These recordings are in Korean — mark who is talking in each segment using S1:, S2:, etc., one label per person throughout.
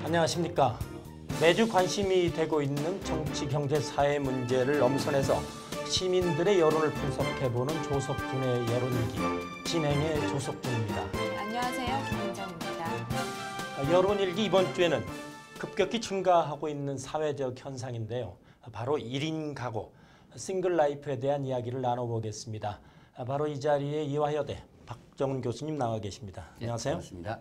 S1: 안녕하십니까. 매주 관심이 되고 있는 정치, 경제, 사회 문제를 엄선해서 시민들의 여론을 분석해보는 조석준의 여론일기, 진행의 조석준입니다.
S2: 네, 안녕하세요. 김은정입니다.
S1: 여론일기 이번 주에는 급격히 증가하고 있는 사회적 현상인데요. 바로 1인 가구, 싱글 라이프에 대한 이야기를 나눠보겠습니다. 바로 이 자리에 이화여대 박정훈 교수님 나와 계십니다. 안녕하세요.
S3: 반갑습니다.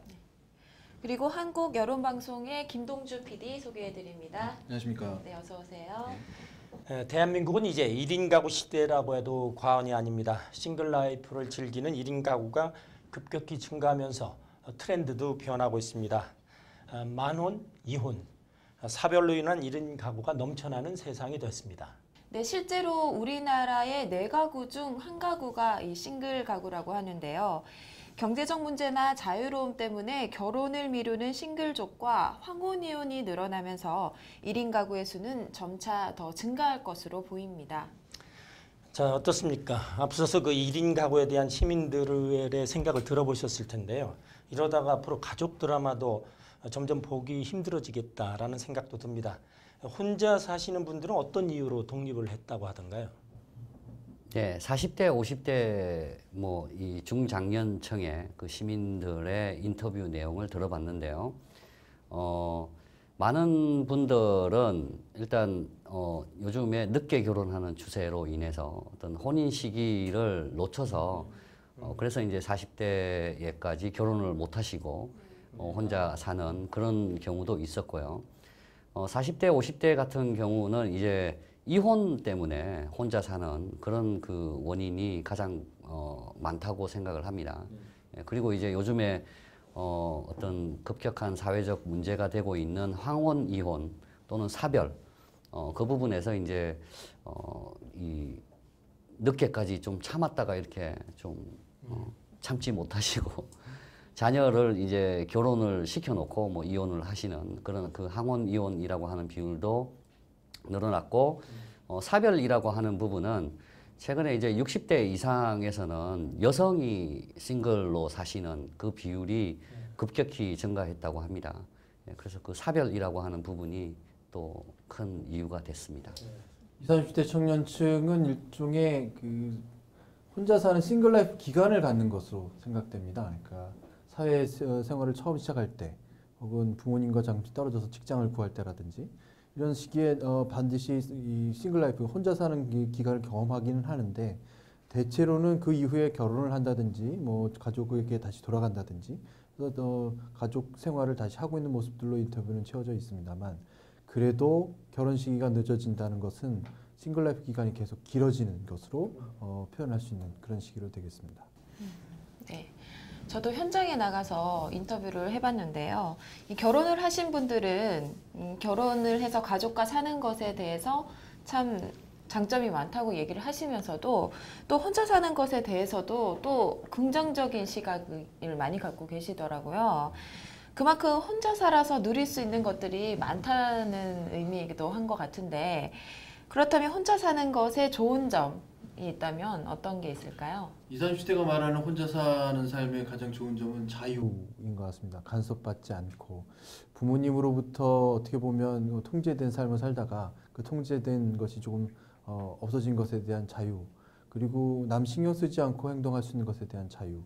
S2: 그리고 한국 여론방송의 김동주 PD 소개해드립니다.
S4: 안녕하십니까.
S2: 네, 어서 오세요.
S1: 대한민국은 이제 1인 가구 시대라고 해도 과언이 아닙니다. 싱글 라이프를 즐기는 1인 가구가 급격히 증가하면서 트렌드도 변하고 있습니다. 만혼, 이혼, 사별로 인한 1인 가구가 넘쳐나는 세상이 됐습니다.
S2: 네, 실제로 우리나라의 4가구 중 1가구가 이 싱글 가구라고 하는데요. 경제적 문제나 자유로움 때문에 결혼을 미루는 싱글족과 황혼이혼이 늘어나면서 1인 가구의 수는 점차 더 증가할 것으로 보입니다.
S1: 자, 어떻습니까? 앞서서 그 1인 가구에 대한 시민들의 생각을 들어보셨을 텐데요. 이러다가 앞으로 가족 드라마도 점점 보기 힘들어지겠다라는 생각도 듭니다. 혼자 사시는 분들은 어떤 이유로 독립을 했다고 하던가요?
S3: 네, 40대, 50대 이 중장년층의 그 시민들의 인터뷰 내용을 들어봤는데요. 많은 분들은 일단 요즘에 늦게 결혼하는 추세로 인해서 어떤 혼인 시기를 놓쳐서 그래서 이제 40대에까지 결혼을 못 하시고 혼자 사는 그런 경우도 있었고요. 40대, 50대 같은 경우는 이제 이혼 때문에 혼자 사는 그런 그 원인이 가장 많다고 생각을 합니다. 그리고 이제 요즘에 어떤 급격한 사회적 문제가 되고 있는 황혼, 이혼 또는 사별 그 부분에서 이제 이 늦게까지 좀 참았다가 이렇게 좀 참지 못하시고 자녀를 이제 결혼을 시켜놓고 뭐 이혼을 하시는 그런 그 황혼, 이혼이라고 하는 비율도 늘어났고 사별이라고 하는 부분은 최근에 이제 60대 이상에서는 여성이 싱글로 사시는 그 비율이 급격히 증가했다고 합니다. 그래서 그 사별이라고 하는 부분이 또 큰 이유가 됐습니다.
S4: 20, 30대 청년층은 일종의 그 혼자 사는 싱글 라이프 기간을 갖는 것으로 생각됩니다. 그러니까 사회 생활을 처음 시작할 때 혹은 부모님과 잠시 떨어져서 직장을 구할 때라든지 이런 시기에 반드시 이 싱글 라이프 혼자 사는 기간을 경험하기는 하는데 대체로는 그 이후에 결혼을 한다든지 뭐 가족에게 다시 돌아간다든지 그래서 가족 생활을 다시 하고 있는 모습들로 인터뷰는 채워져 있습니다만 그래도 결혼 시기가 늦어진다는 것은 싱글 라이프 기간이 계속 길어지는 것으로 표현할 수 있는 그런 시기로 되겠습니다.
S2: 네. 저도 현장에 나가서 인터뷰를 해봤는데요. 이 결혼을 하신 분들은 결혼을 해서 가족과 사는 것에 대해서 참 장점이 많다고 얘기를 하시면서도 또 혼자 사는 것에 대해서도 또 긍정적인 시각을 많이 갖고 계시더라고요. 그만큼 혼자 살아서 누릴 수 있는 것들이 많다는 의미이기도 한 것 같은데 그렇다면 혼자 사는 것에 좋은 점이 있다면 어떤 게 있을까요?
S4: 20, 30대가 말하는 혼자 사는 삶의 가장 좋은 점은 자유인 것 같습니다. 간섭받지 않고 부모님으로부터 어떻게 보면 통제된 삶을 살다가 그 통제된 것이 조금 없어진 것에 대한 자유 그리고 남 신경 쓰지 않고 행동할 수 있는 것에 대한 자유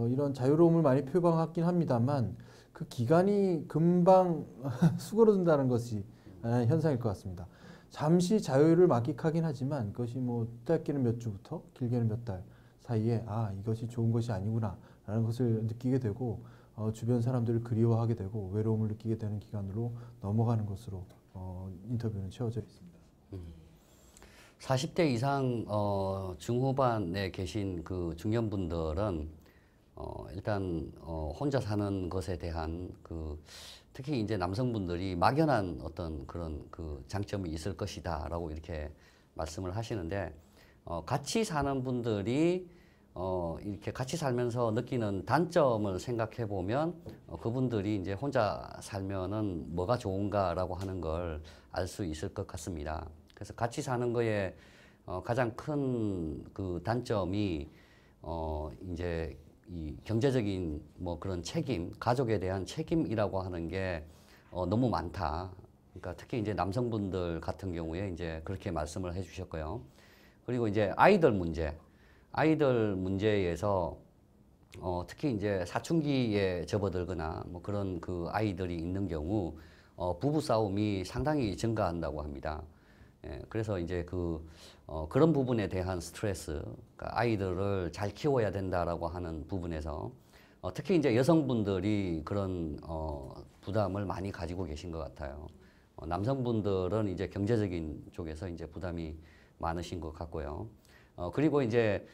S4: 이런 자유로움을 많이 표방하긴 합니다만 그 기간이 금방 수그러든다는 것이 현상일 것 같습니다. 잠시 자유를 만끽하긴 하지만 그것이 뭐 짧게는 몇 주부터 길게는 몇 달 사이에 이것이 좋은 것이 아니구나 라는 것을 느끼게 되고 주변 사람들을 그리워하게 되고 외로움을 느끼게 되는 기간으로 넘어가는 것으로 인터뷰는 채워져 있습니다.
S3: 40대 이상 중후반에 계신 그 중년분들은 일단 혼자 사는 것에 대한 그 특히 이제 남성분들이 막연한 어떤 그런 그 장점이 있을 것이다라고 이렇게 말씀을 하시는데 같이 사는 분들이 이렇게 같이 살면서 느끼는 단점을 생각해 보면 그분들이 이제 혼자 살면은 뭐가 좋은가라고 하는 걸 알 수 있을 것 같습니다. 그래서 같이 사는 거에 가장 큰 그 단점이 이제 이 경제적인 뭐 그런 책임, 가족에 대한 책임이라고 하는 게 너무 많다. 그러니까 특히 이제 남성분들 같은 경우에 이제 그렇게 말씀을 해주셨고요. 그리고 이제 아이들 문제에서 특히 이제 사춘기에 접어들거나 뭐 그런 그 아이들이 있는 경우 부부 싸움이 상당히 증가한다고 합니다. 예, 그래서 이제 그런 부분에 대한 스트레스, 그러니까 아이들을 잘 키워야 된다라고 하는 부분에서 특히 이제 여성분들이 그런 부담을 많이 가지고 계신 것 같아요. 남성분들은 이제 경제적인 쪽에서 이제 부담이 많으신 것 같고요. 그리고 이제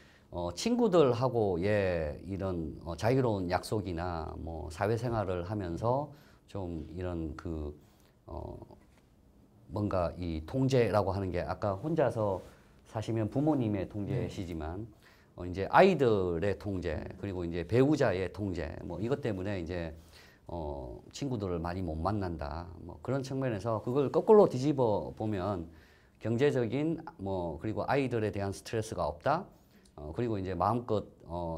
S3: 친구들하고 이런 자유로운 약속이나 뭐 사회생활을 하면서 좀 이런 뭔가 이 통제라고 하는 게 아까 혼자서 사시면 부모님의 통제시지만 이제 아이들의 통제 그리고 이제 배우자의 통제 뭐 이것 때문에 이제 친구들을 많이 못 만난다 뭐 그런 측면에서 그걸 거꾸로 뒤집어 보면 경제적인 뭐 그리고 아이들에 대한 스트레스가 없다 그리고 이제 마음껏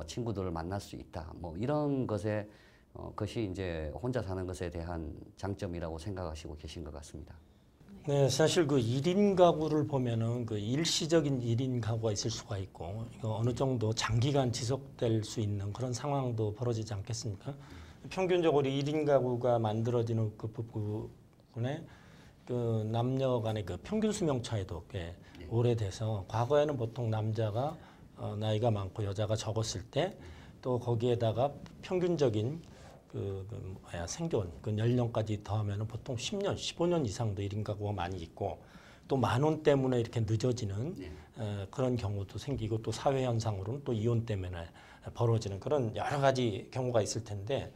S3: 친구들을 만날 수 있다 뭐 이런 것이 이제 혼자 사는 것에 대한 장점이라고 생각하시고 계신 것 같습니다.
S1: 네, 사실 그 1인 가구를 보면은 그 일시적인 1인 가구가 있을 수가 있고 이거 어느 정도 장기간 지속될 수 있는 그런 상황도 벌어지지 않겠습니까? 평균적으로 1인 가구가 만들어지는 그 부분에 그 남녀 간의 그 평균 수명 차이도 꽤 오래돼서 과거에는 보통 남자가 나이가 많고 여자가 적었을 때 또 거기에다가 평균적인 생존 그 연령까지 더하면은 보통 10년, 15년 이상도 1인 가구가 많이 있고 또 만원 때문에 이렇게 늦어지는 그런 경우도 생기고 또 사회 현상으로는 또 이혼 때문에 벌어지는 그런 여러 가지 경우가 있을 텐데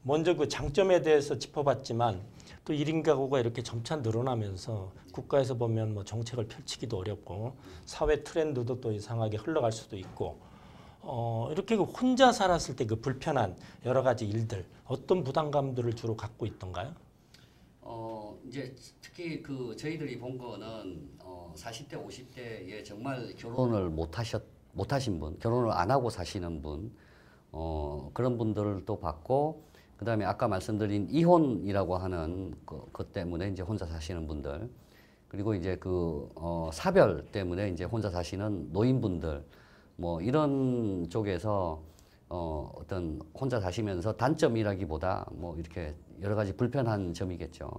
S1: 먼저 그 장점에 대해서 짚어봤지만 또 1인 가구가 이렇게 점차 늘어나면서 국가에서 보면 뭐 정책을 펼치기도 어렵고 사회 트렌드도 또 이상하게 흘러갈 수도 있고 이렇게 그 혼자 살았을 때 그 불편한 여러 가지 일들 어떤 부담감들을 주로 갖고 있던가요?
S3: 이제 특히 저희들이 본 거는 40대, 50대에 정말 결혼을 못하신 분, 결혼을 안 하고 사시는 분, 그런 분들도 봤고, 그 다음에 아까 말씀드린 이혼이라고 하는 것 때문에 이제 혼자 사시는 분들, 그리고 이제 사별 때문에 이제 혼자 사시는 노인분들, 뭐 이런 쪽에서 어떤 혼자 사시면서 단점이라기보다 뭐 이렇게 여러 가지 불편한 점이겠죠.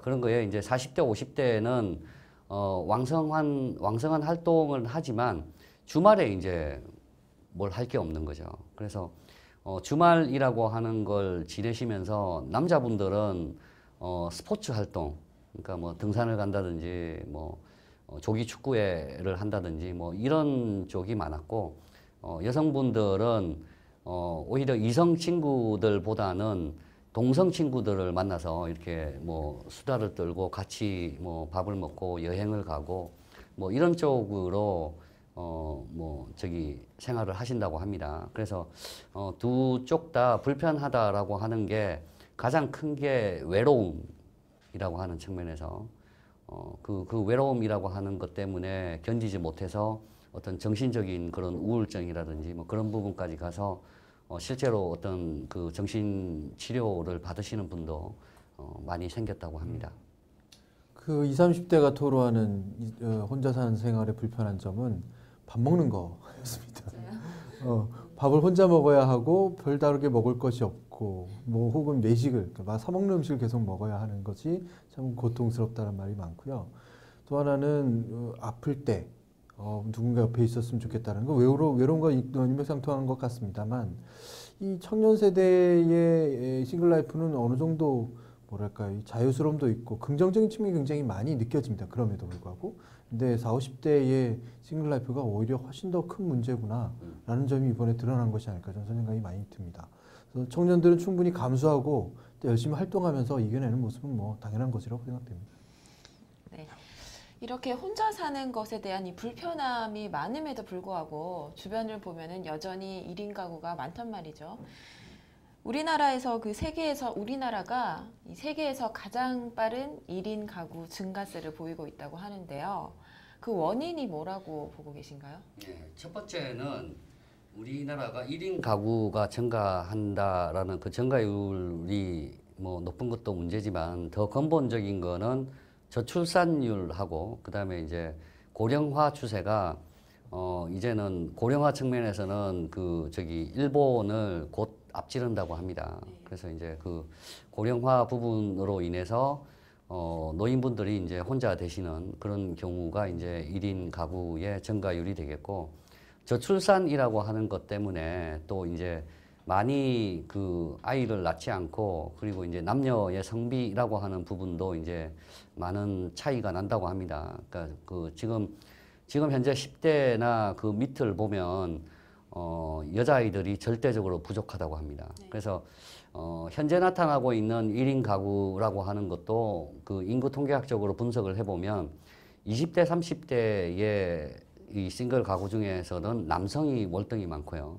S3: 그런 거에 이제 40대, 50대는 왕성한 활동을 하지만 주말에 이제 뭘 할 게 없는 거죠. 그래서 주말이라고 하는 걸 지내시면서 남자분들은 스포츠 활동, 그러니까 뭐 등산을 간다든지 뭐 조기 축구회를 한다든지 뭐 이런 쪽이 많았고 여성분들은 오히려 이성 친구들보다는 동성 친구들을 만나서 이렇게 뭐 수다를 떨고 같이 뭐 밥을 먹고 여행을 가고 뭐 이런 쪽으로 생활을 하신다고 합니다. 그래서 두 쪽 다 불편하다라고 하는 게 가장 큰 게 외로움이라고 하는 측면에서 그 외로움이라고 하는 것 때문에 견디지 못해서 어떤 정신적인 그런 우울증이라든지 뭐 그런 부분까지 가서 실제로 어떤 그 정신 치료를 받으시는 분도 많이 생겼다고 합니다.
S4: 그 20, 30대가 토로하는 혼자 사는 생활의 불편한 점은 밥 먹는 거였습니다. 밥을 혼자 먹어야 하고 별다르게 먹을 것이 없고 뭐 혹은 외식을 막 사 먹는 음식을 계속 먹어야 하는 것이 참 고통스럽다는 말이 많고요. 또 하나는 아플 때 누군가 옆에 있었으면 좋겠다는 거 외로움과 일맥상통한 것 같습니다만 이 청년 세대의 싱글 라이프는 어느 정도 뭐랄까 자유스러움도 있고 긍정적인 측면이 굉장히 많이 느껴집니다. 그럼에도 불구하고 근데 40, 50대의 싱글 라이프가 오히려 훨씬 더 큰 문제구나라는 점이 이번에 드러난 것이 아닐까 저는 생각이 많이 듭니다. 그래서 청년들은 충분히 감수하고 또 열심히 활동하면서 이겨내는 모습은 뭐 당연한 것이라고 생각됩니다.
S2: 네. 이렇게 혼자 사는 것에 대한 이 불편함이 많음에도 불구하고 주변을 보면은 여전히 1인 가구가 많단 말이죠. 우리나라가 이 세계에서 가장 빠른 1인 가구 증가세를 보이고 있다고 하는데요. 그 원인이 뭐라고 보고 계신가요?
S3: 네, 첫 번째는 우리나라가 1인 가구가 증가한다라는 그 증가율이 뭐 높은 것도 문제지만 더 근본적인 거는 저출산율하고 그다음에 이제 고령화 추세가 이제는 고령화 측면에서는 일본을 곧 앞지른다고 합니다. 그래서 이제 그 고령화 부분으로 인해서 노인분들이 이제 혼자 되시는 그런 경우가 이제 1인 가구의 증가율이 되겠고, 저출산이라고 하는 것 때문에 또 이제 많이 그 아이를 낳지 않고, 그리고 이제 남녀의 성비라고 하는 부분도 이제 많은 차이가 난다고 합니다. 그러니까 지금 현재 10대나 그 밑을 보면 여자아이들이 절대적으로 부족하다고 합니다. 그래서 현재 나타나고 있는 1인 가구라고 하는 것도 그 인구 통계학적으로 분석을 해보면 20대, 30대의 이 싱글 가구 중에서는 남성이 월등히 많고요.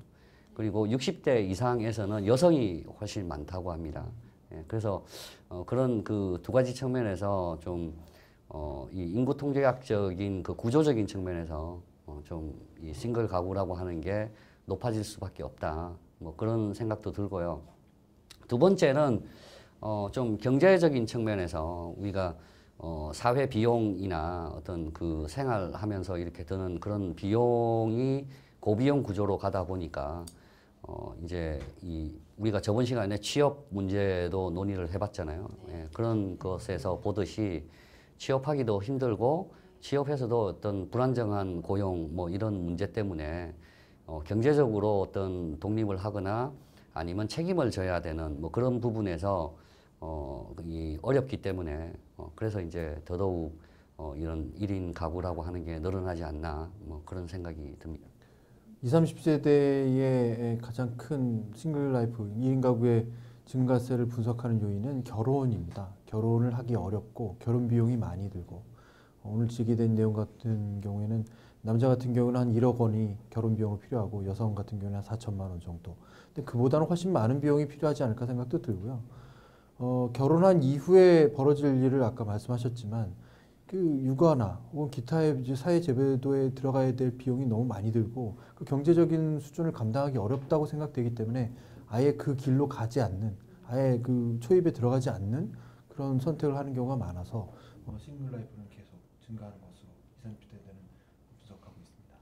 S3: 그리고 60대 이상에서는 여성이 훨씬 많다고 합니다. 예, 그래서 그런 그 두 가지 측면에서 좀 이 인구 통계학적인 그 구조적인 측면에서 좀 이 싱글 가구라고 하는 게 높아질 수밖에 없다. 뭐 그런 생각도 들고요. 두 번째는 좀 경제적인 측면에서 우리가 사회 비용이나 어떤 그 생활하면서 이렇게 드는 그런 비용이 고비용 구조로 가다 보니까 이제 우리가 저번 시간에 취업 문제도 논의를 해봤잖아요. 예, 그런 것에서 보듯이 취업하기도 힘들고 취업해서도 어떤 불안정한 고용 뭐 이런 문제 때문에 경제적으로 어떤 독립을 하거나 아니면 책임을 져야 되는 뭐 그런 부분에서 어렵기 때문에 그래서 이제 더더욱 이런 1인 가구라고 하는 게 늘어나지 않나 뭐 그런 생각이 듭니다.
S4: 20, 30세대의 가장 큰 싱글 라이프 1인 가구의 증가세를 분석하는 요인은 결혼입니다. 결혼을 하기 어렵고 결혼 비용이 많이 들고, 오늘 지기된 내용 같은 경우에는 남자 같은 경우는 한 1억 원이 결혼 비용으로 필요하고 여성 같은 경우는 한 4천만 원 정도. 근데 그보다는 훨씬 많은 비용이 필요하지 않을까 생각도 들고요. 결혼한 이후에 벌어질 일을 아까 말씀하셨지만 그 육아나 혹은 기타의 이제 사회 제도에 들어가야 될 비용이 너무 많이 들고 그 경제적인 수준을 감당하기 어렵다고 생각되기 때문에 아예 그 길로 가지 않는, 아예 그 초입에 들어가지 않는 그런 선택을 하는 경우가 많아서 싱글 라이프는 계속 증가하는 것으로 20, 30대는 분석하고 있습니다.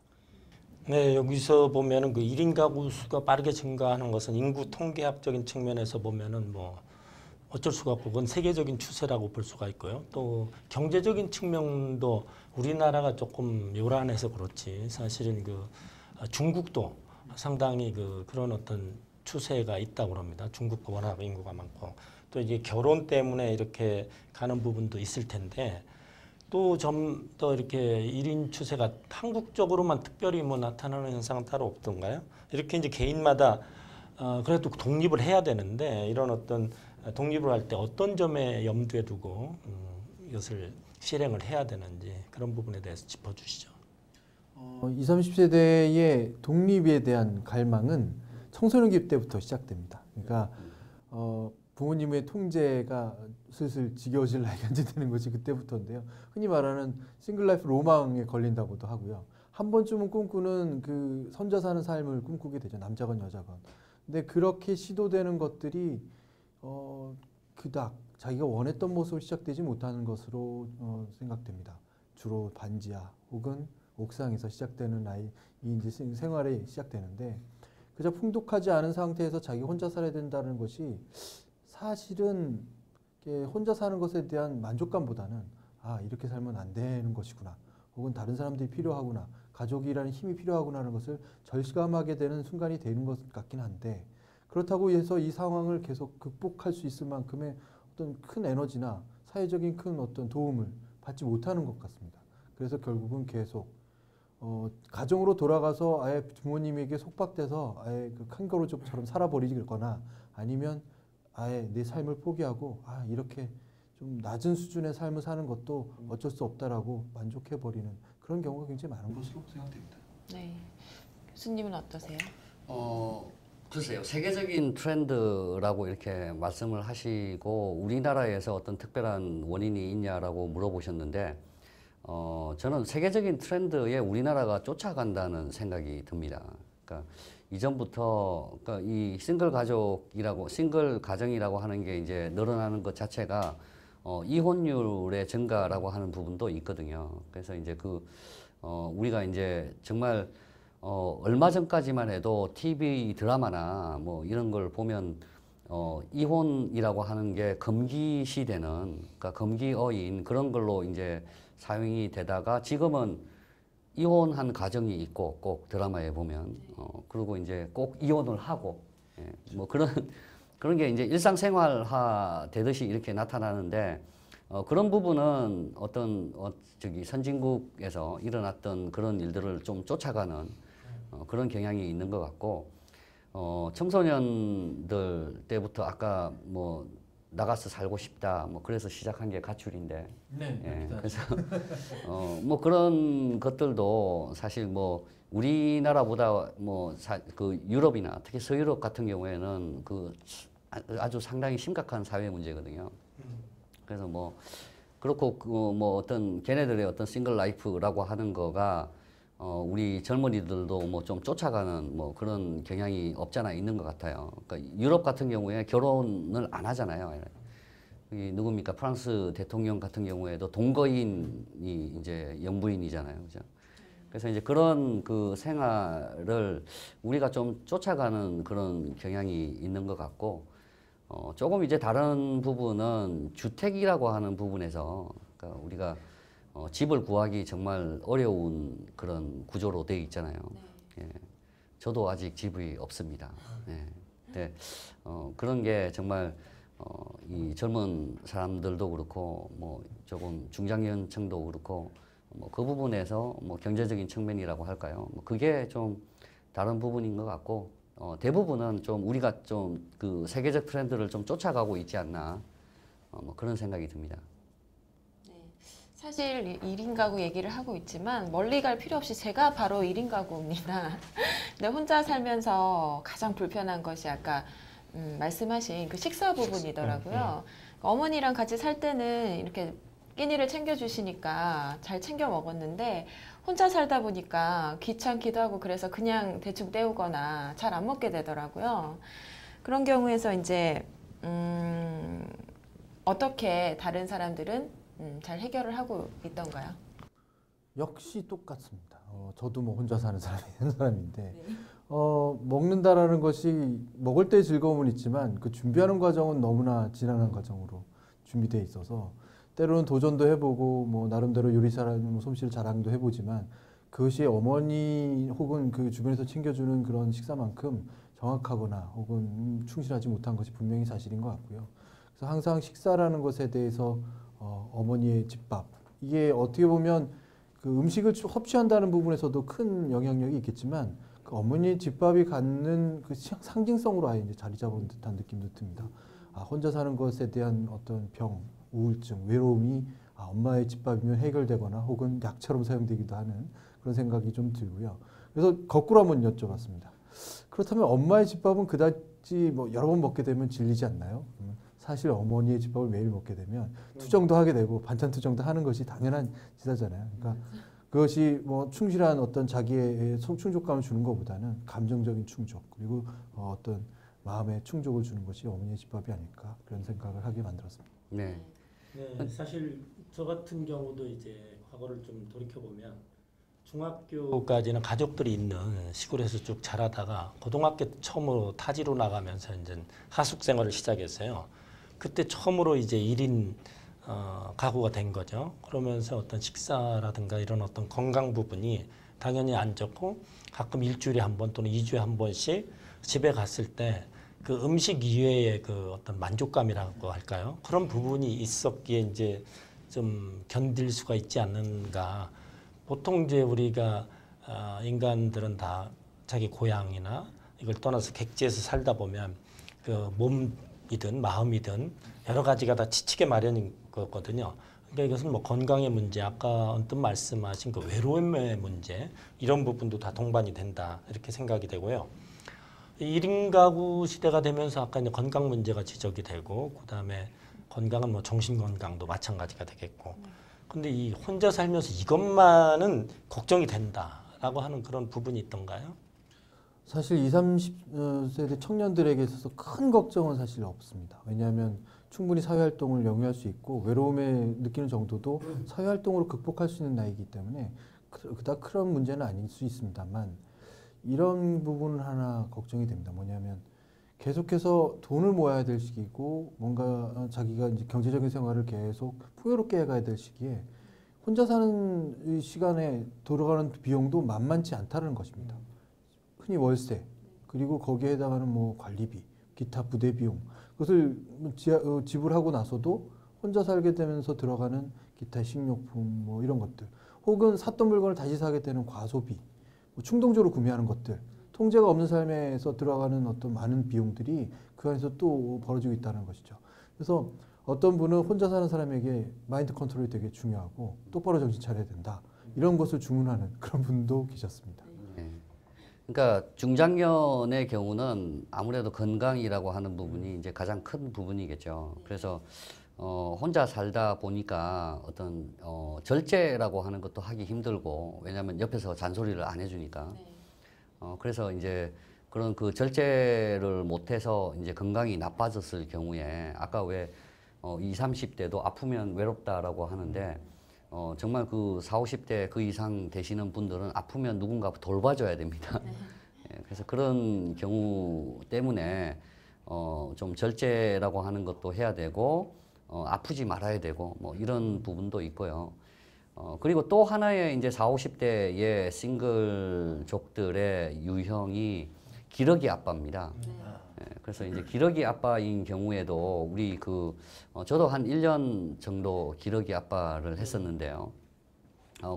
S1: 네, 여기서 보면은 그 1인 가구 수가 빠르게 증가하는 것은 인구 통계학적인 측면에서 보면은 뭐 어쩔 수가 없고 그건 세계적인 추세라고 볼 수가 있고요. 또 경제적인 측면도 우리나라가 조금 요란해서 그렇지 사실은 중국도 상당히 그런 어떤 추세가 있다고 합니다. 중국도 워낙 인구가 많고 또 이제 결혼 때문에 이렇게 가는 부분도 있을 텐데 또 좀 더 이렇게 1인 추세가 한국적으로만 특별히 뭐 나타나는 현상은 따로 없던가요? 이렇게 이제 개인마다 그래도 독립을 해야 되는데 이런 어떤 독립을 할 때 어떤 점에 염두에 두고 이것을 실행을 해야 되는지 그런 부분에 대해서 짚어주시죠.
S4: 20, 30세대의 독립에 대한 갈망은 청소년기 때부터 시작됩니다. 그러니까 부모님의 통제가 슬슬 지겨워질 나이가 이제 되는 것이 그때부터인데요. 흔히 말하는 싱글 라이프 로망에 걸린다고도 하고요. 한 번쯤은 꿈꾸는 그 혼자 사는 삶을 꿈꾸게 되죠. 남자건 여자건. 근데 그렇게 시도되는 것들이 그닥 자기가 원했던 모습으로 시작되지 못하는 것으로 생각됩니다. 주로 반지하 혹은 옥상에서 시작되는 이제 생활이 시작되는데 그저 풍족하지 않은 상태에서 자기 혼자 살아야 된다는 것이 사실은 혼자 사는 것에 대한 만족감보다는 이렇게 살면 안 되는 것이구나 혹은 다른 사람들이 필요하구나 가족이라는 힘이 필요하구나 하는 것을 절감하게 되는 순간이 되는 것 같긴 한데 그렇다고 해서 이 상황을 계속 극복할 수 있을 만큼의 어떤 큰 에너지나 사회적인 큰 어떤 도움을 받지 못하는 것 같습니다. 그래서 결국은 계속 가정으로 돌아가서 아예 부모님에게 속박돼서 아예 그 캥거루족처럼 살아버리거나 아니면 아예 내 삶을 포기하고 이렇게 좀 낮은 수준의 삶을 사는 것도 어쩔 수 없다라고 만족해버리는 그런 경우가 굉장히 많은 것으로 생각됩니다.
S2: 네, 교수님은 어떠세요?
S3: 글쎄요. 세계적인 트렌드라고 이렇게 말씀을 하시고 우리나라에서 어떤 특별한 원인이 있냐라고 물어보셨는데 저는 세계적인 트렌드에 우리나라가 쫓아간다는 생각이 듭니다. 그러니까 이전부터 그러니까 이 싱글 가정이라고 하는 게 이제 늘어나는 것 자체가 이혼율의 증가라고 하는 부분도 있거든요. 그래서 이제 우리가 이제 정말 얼마 전까지만 해도 TV 드라마나 뭐 이런 걸 보면 이혼이라고 하는 게 금기 시대는 그러니까 금기어인 그런 걸로 이제 사용이 되다가 지금은 이혼한 가정이 있고 꼭 드라마에 보면 그리고 이제 꼭 이혼을 하고 예, 뭐 그런 게 이제 일상생활화 되듯이 이렇게 나타나는데 그런 부분은 어떤 저기 선진국에서 일어났던 그런 일들을 좀 쫓아가는 그런 경향이 있는 것 같고 청소년들 때부터 아까 뭐 나가서 살고 싶다 뭐 그래서 시작한 게 가출인데
S4: 네,
S3: 예, 그래서 뭐 그런 것들도 사실 뭐 우리나라보다 그 유럽이나 특히 서유럽 같은 경우에는 아주 상당히 심각한 사회 문제거든요. 그래서 뭐 그렇고 뭐 어떤 걔네들의 어떤 싱글 라이프라고 하는 거가 우리 젊은이들도 뭐 좀 쫓아가는 뭐 그런 경향이 없잖아 있는 것 같아요. 그러니까 유럽 같은 경우에 결혼을 안 하잖아요. 이 누굽니까? 프랑스 대통령 같은 경우에도 동거인이 이제 영부인이잖아요. 그죠? 그래서 이제 그런 그 생활을 우리가 좀 쫓아가는 그런 경향이 있는 것 같고, 조금 이제 다른 부분은 주택이라고 하는 부분에서, 그러니까 우리가 집을 구하기 정말 어려운 그런 구조로 되어 있잖아요. 네. 예. 저도 아직 집이 없습니다. 예. 근데 그런 게 정말 이 젊은 사람들도 그렇고 뭐 조금 중장년층도 그렇고 뭐 그 부분에서 뭐 경제적인 측면이라고 할까요? 뭐 그게 좀 다른 부분인 것 같고 대부분은 좀 우리가 좀 그 세계적 트렌드를 좀 쫓아가고 있지 않나 뭐 그런 생각이 듭니다.
S2: 사실 1인 가구 얘기를 하고 있지만 멀리 갈 필요 없이 제가 바로 1인 가구입니다. 근데 혼자 살면서 가장 불편한 것이 아까 말씀하신 그 식사 부분이더라고요. 어머니랑 같이 살 때는 이렇게 끼니를 챙겨주시니까 잘 챙겨 먹었는데 혼자 살다 보니까 귀찮기도 하고 그래서 그냥 대충 때우거나 잘 안 먹게 되더라고요. 그런 경우에서 이제 어떻게 다른 사람들은 잘 해결을 하고 있던가요?
S4: 역시 똑같습니다. 저도 뭐 혼자 사는 사람인데 먹는다라는 것이 먹을 때 즐거움은 있지만 그 준비하는 과정은 너무나 지난한 과정으로 준비되어 있어서 때로는 도전도 해보고 뭐 나름대로 요리사라는 솜씨를 자랑도 해보지만 그것이 어머니 혹은 그 주변에서 챙겨주는 그런 식사만큼 정확하거나 혹은 충실하지 못한 것이 분명히 사실인 것 같고요. 그래서 항상 식사라는 것에 대해서 어머니의 집밥 이게 어떻게 보면 그 음식을 섭취한다는 부분에서도 큰 영향력이 있겠지만 그 어머니의 집밥이 갖는 그 상징성으로 아예 이제 자리 잡은 듯한 느낌도 듭니다. 혼자 사는 것에 대한 어떤 병, 우울증, 외로움이 엄마의 집밥이면 해결되거나 혹은 약처럼 사용되기도 하는 그런 생각이 좀 들고요. 그래서 거꾸로 한번 여쭤봤습니다. 그렇다면 엄마의 집밥은 그다지 뭐 여러 번 먹게 되면 질리지 않나요? 사실 어머니의 집밥을 매일 먹게 되면 투정도 하게 되고 반찬 투정도 하는 것이 당연한 지사잖아요. 그러니까 그것이 뭐 충실한 어떤 자기의 충족감을 주는 것보다는 감정적인 충족 그리고 어떤 마음의 충족을 주는 것이 어머니의 집밥이 아닐까 그런 생각을 하게 만들었습니다.
S3: 네.
S1: 네, 사실 저 같은 경우도 이제 과거를 좀 돌이켜 보면 중학교까지는 가족들이 있는 시골에서 쭉 자라다가 고등학교 처음으로 타지로 나가면서 이제 하숙 생활을 시작했어요. 그때 처음으로 이제 1인 가구가 된 거죠. 그러면서 어떤 식사라든가 이런 어떤 건강 부분이 당연히 안 좋고 가끔 일주일에 한 번 또는 2주에 한 번씩 집에 갔을 때 그 음식 이외의 그 어떤 만족감이라고 할까요? 그런 부분이 있었기에 이제 좀 견딜 수가 있지 않는가. 보통 이제 우리가 인간들은 다 자기 고향이나 이걸 떠나서 객지에서 살다 보면 그 몸이든 마음이든 여러 가지가 다 지치게 마련인 거거든요. 그러니까 이것은 뭐 건강의 문제, 아까 언뜻 말씀하신 그 외로움의 문제 이런 부분도 다 동반이 된다 이렇게 생각이 되고요. 1인 가구 시대가 되면서 아까 이제 건강 문제가 지적이 되고 그다음에 건강은 뭐 정신 건강도 마찬가지가 되겠고. 근데 이 혼자 살면서 이것만은 걱정이 된다라고 하는 그런 부분이 있던가요?
S4: 사실 20, 30세대 청년들에게 있어서 큰 걱정은 사실 없습니다. 왜냐하면 충분히 사회활동을 영위할 수 있고 외로움에 느끼는 정도도 사회활동으로 극복할 수 있는 나이이기 때문에 그닥 큰 문제는 아닐 수 있습니다만 이런 부분은 하나 걱정이 됩니다. 뭐냐면 계속해서 돈을 모아야 될 시기고 뭔가 자기가 이제 경제적인 생활을 계속 풍요롭게 해가야 될 시기에 혼자 사는 이 시간에 돌아가는 비용도 만만치 않다는 것입니다. 흔히 월세 그리고 거기에 해당하는 뭐 관리비, 기타 부대 비용 그것을 지불하고 나서도 혼자 살게 되면서 들어가는 기타 식료품 뭐 이런 것들 혹은 샀던 물건을 다시 사게 되는 과소비, 뭐 충동적으로 구매하는 것들 통제가 없는 삶에서 들어가는 어떤 많은 비용들이 그 안에서 또 벌어지고 있다는 것이죠. 그래서 어떤 분은 혼자 사는 사람에게 마인드 컨트롤이 되게 중요하고 똑바로 정신 차려야 된다. 이런 것을 주문하는 그런 분도 계셨습니다.
S3: 그러니까 중장년의 경우는 아무래도 건강이라고 하는 부분이 이제 가장 큰 부분이겠죠. 그래서 혼자 살다 보니까 어떤 절제라고 하는 것도 하기 힘들고 왜냐하면 옆에서 잔소리를 안 해주니까. 그래서 이제 그런 그 절제를 못해서 이제 건강이 나빠졌을 경우에 아까 왜 20, 30대도 아프면 외롭다라고 하는데 정말 그 40, 50대 그 이상 되시는 분들은 아프면 누군가 돌봐줘야 됩니다. 예, 그래서 그런 경우 때문에 좀 절제라고 하는 것도 해야 되고 아프지 말아야 되고 뭐 이런 부분도 있고요. 그리고 또 하나의 이제 40, 50대의 싱글족들의 유형이 기러기 아빠입니다. 그래서 이제 기러기 아빠인 경우에도 우리 저도 한 1년 정도 기러기 아빠를 했었는데요.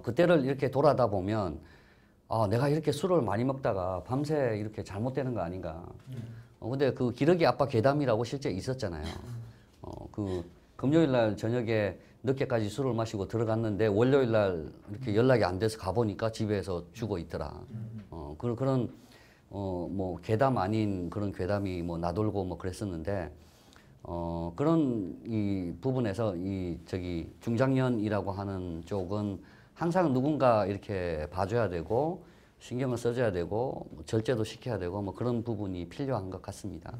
S3: 그때를 이렇게 돌아다 보면 내가 이렇게 술을 많이 먹다가 밤새 이렇게 잘못되는 거 아닌가. 근데 그 기러기 아빠 괴담이라고 실제 있었잖아요. 그 금요일 날 저녁에 늦게까지 술을 마시고 들어갔는데 월요일 날 이렇게 연락이 안 돼서 가보니까 집에서 죽어 있더라. 그런 뭐 괴담 아닌 그런 괴담이 뭐 나돌고 뭐 그랬었는데 그런 이 부분에서 중장년이라고 하는 쪽은 항상 누군가 이렇게 봐줘야 되고 신경을 써줘야 되고 뭐 절제도 시켜야 되고 뭐 그런 부분이 필요한 것 같습니다.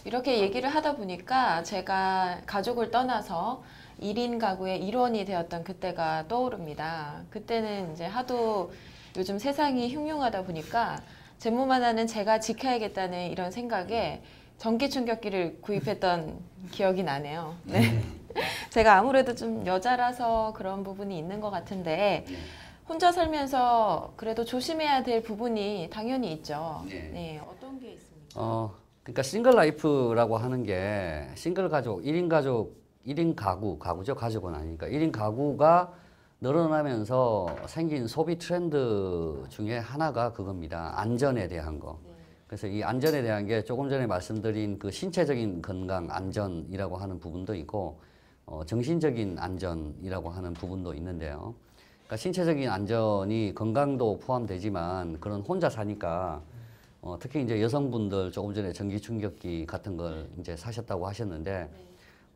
S2: 이렇게 얘기를 하다 보니까 제가 가족을 떠나서 1인 가구의 일원이 되었던 그때가 떠오릅니다. 그때는 이제 하도 요즘 세상이 흉흉하다 보니까 제 몸 하나는 제가 지켜야겠다는 이런 생각에 전기 충격기를 구입했던 기억이 나네요. 네. 제가 아무래도 좀 여자라서 그런 부분이 있는 것 같은데 혼자 살면서 그래도 조심해야 될 부분이 당연히 있죠. 네, 어떤 게 있습니까?
S3: 그러니까 싱글 라이프라고 하는 게 싱글 가족, 1인 가족, 1인 가구죠. 가족은 아니니까. 1인 가구가 늘어나면서 생긴 소비 트렌드 중에 하나가 그겁니다. 안전에 대한 거. 그래서 이 안전에 대한 게 조금 전에 말씀드린 그 신체적인 건강, 안전이라고 하는 부분도 있고 정신적인 안전이라고 하는 부분도 있는데요. 그러니까 신체적인 안전이 건강도 포함되지만 그런 혼자 사니까 특히 이제 여성분들 조금 전에 전기 충격기 같은 걸 이제 사셨다고 하셨는데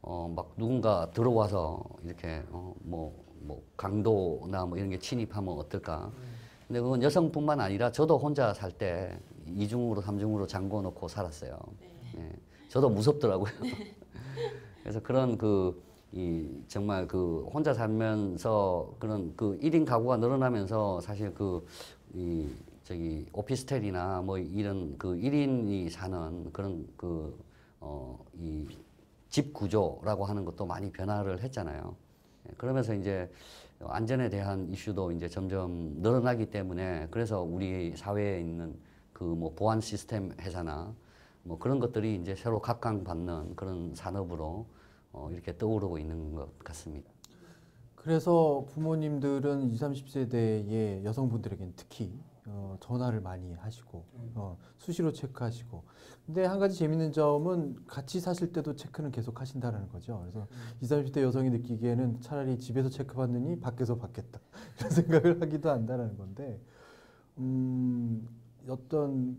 S3: 막 누군가 들어와서 이렇게 뭐 강도나 뭐 이런 게 침입하면 어떨까? 근데 그건 여성뿐만 아니라 저도 혼자 살 때 2중으로 3중으로 잠궈 놓고 살았어요. 예, 저도 무섭더라고요. 그래서 그런 정말 혼자 살면서 그런 1인 가구가 늘어나면서 사실 오피스텔이나 뭐 이런 1인이 사는 그런 이 집 구조라고 하는 것도 많이 변화를 했잖아요. 그러면서 이제 안전에 대한 이슈도 이제 점점 늘어나기 때문에 그래서 우리 사회에 있는 뭐 보안 시스템 회사나 뭐 그런 것들이 이제 새로 각광받는 그런 산업으로 이렇게 떠오르고 있는 것 같습니다.
S4: 그래서 부모님들은 20, 30세대의 여성분들에게는 특히 전화를 많이 하시고 수시로 체크하시고 근데 한 가지 재밌는 점은 같이 사실 때도 체크는 계속 하신다는 거죠. 그래서 20, 30대 여성이 느끼기에는 차라리 집에서 체크받느니 밖에서 받겠다 이런 생각을 하기도 한다는 건데 어떤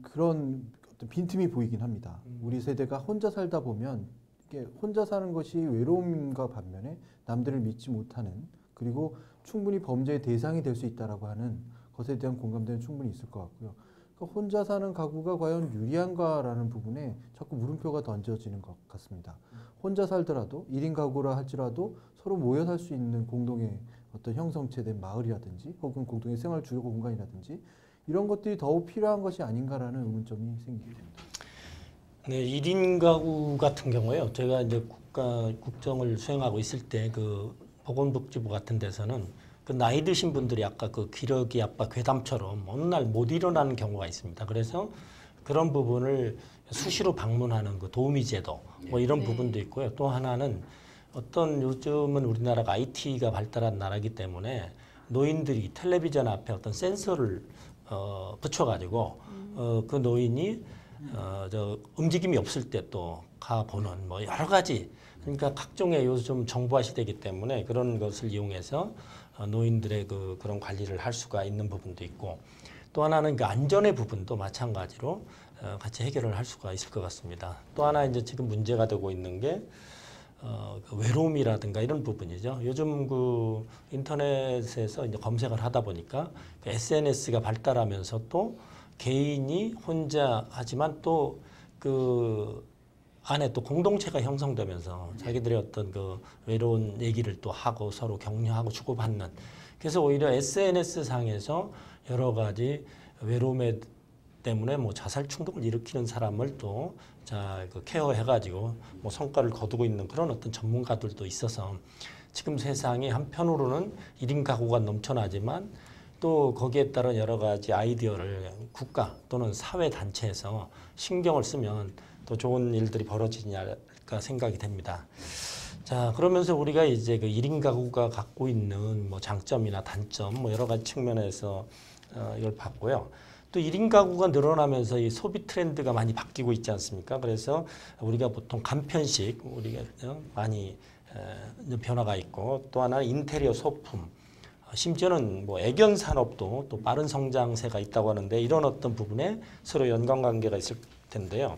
S4: 빈틈이 보이긴 합니다. 우리 세대가 혼자 살다 보면 이게 혼자 사는 것이 외로움과 반면에 남들을 믿지 못하는 그리고 충분히 범죄의 대상이 될 수 있다라고 하는 것에 대한 공감대는 충분히 있을 것 같고요. 그러니까 혼자 사는 가구가 과연 유리한가라는 부분에 자꾸 물음표가 던져지는 것 같습니다. 혼자 살더라도 1인 가구라 할지라도 서로 모여 살 수 있는 공동의 어떤 형성체된 마을이라든지 혹은 공동의 생활 주요 공간이라든지 이런 것들이 더욱 필요한 것이 아닌가라는 의문점이 생기게 됩니다.
S1: 네, 1인 가구 같은 경우에요. 제가 이제 국정을 수행하고 있을 때 그 보건복지부 같은 데서는 그 나이 드신 분들이 아까 그 기러기 아빠 괴담처럼 어느 날 못 일어나는 경우가 있습니다. 그래서 그런 부분을 수시로 방문하는 그 도우미 제도 뭐 이런
S2: 네.
S1: 부분도 있고요. 또 하나는 어떤 요즘은 우리나라가 IT가 발달한 나라이기 때문에 노인들이 텔레비전 앞에 어떤 센서를 붙여가지고 그 노인이 저 움직임이 없을 때 또 가보는 뭐 여러 가지 그러니까 각종의 요즘 정보화 시대이기 때문에 그런 것을 이용해서 노인들의 그런 관리를 할 수가 있는 부분도 있고 또 하나는 그 안전의 부분도 마찬가지로 같이 해결을 할 수가 있을 것 같습니다. 또 하나 이제 지금 문제가 되고 있는 게 그 외로움이라든가 이런 부분이죠. 요즘 그 인터넷에서 이제 검색을 하다 보니까 그 SNS가 발달하면서 또 개인이 혼자 하지만 또 그 안에 또 공동체가 형성되면서 자기들의 어떤 그 외로운 얘기를 또 하고 서로 격려하고 주고받는 그래서 오히려 SNS 상에서 여러 가지 외로움에 때문에 뭐 자살 충동을 일으키는 사람을 또 그 케어해가지고 뭐 성과를 거두고 있는 그런 어떤 전문가들도 있어서 지금 세상이 한편으로는 1인 가구가 넘쳐나지만 또 거기에 따른 여러 가지 아이디어를 국가 또는 사회 단체에서 신경을 쓰면 또 좋은 일들이 벌어지지 않을까 생각이 됩니다. 자, 그러면서 우리가 이제 그 1인 가구가 갖고 있는 뭐 장점이나 단점 뭐 여러 가지 측면에서 이걸 봤고요. 또 1인 가구가 늘어나면서 이 소비 트렌드가 많이 바뀌고 있지 않습니까? 그래서 우리가 보통 간편식 우리가 많이 변화가 있고 또 하나는 인테리어 소품 심지어는 뭐 애견 산업도 또 빠른 성장세가 있다고 하는데 이런 어떤 부분에 서로 연관관계가 있을 텐데요.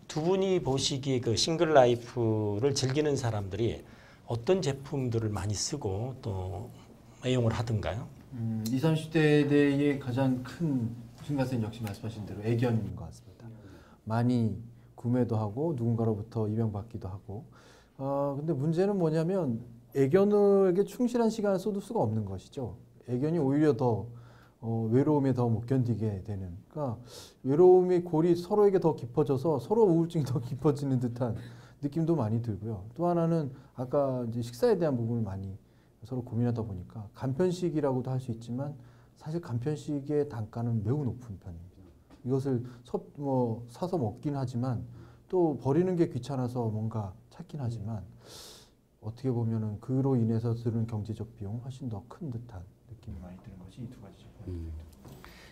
S1: 두 분이 보시기에 그 싱글 라이프를 즐기는 사람들이 어떤 제품들을 많이 쓰고 또 애용을 하던가요?
S4: 20, 30대의 가장 큰 신가세는 역시 말씀하신 대로 애견인 것 같습니다. 많이 구매도 하고 누군가로부터 입양받기도 하고 근데 문제는 뭐냐면 애견에게 충실한 시간을 쏟을 수가 없는 것이죠. 애견이 오히려 더 외로움에 더 못 견디게 되는. 그러니까 외로움의 골이 서로에게 더 깊어져서 서로 우울증이 더 깊어지는 듯한 느낌도 많이 들고요. 또 하나는 아까 이제 식사에 대한 부분을 많이 서로 고민하다 보니까 간편식이라고도 할 수 있지만 사실 간편식의 단가는 매우 높은 편입니다. 이것을 사서 먹긴 하지만 또 버리는 게 귀찮아서 뭔가 찾긴 하지만 어떻게 보면은 그로 인해서 드는 경제적 비용 훨씬 더 큰 듯한 느낌이 많이 드는 것이 이 두 가지 제품입니다.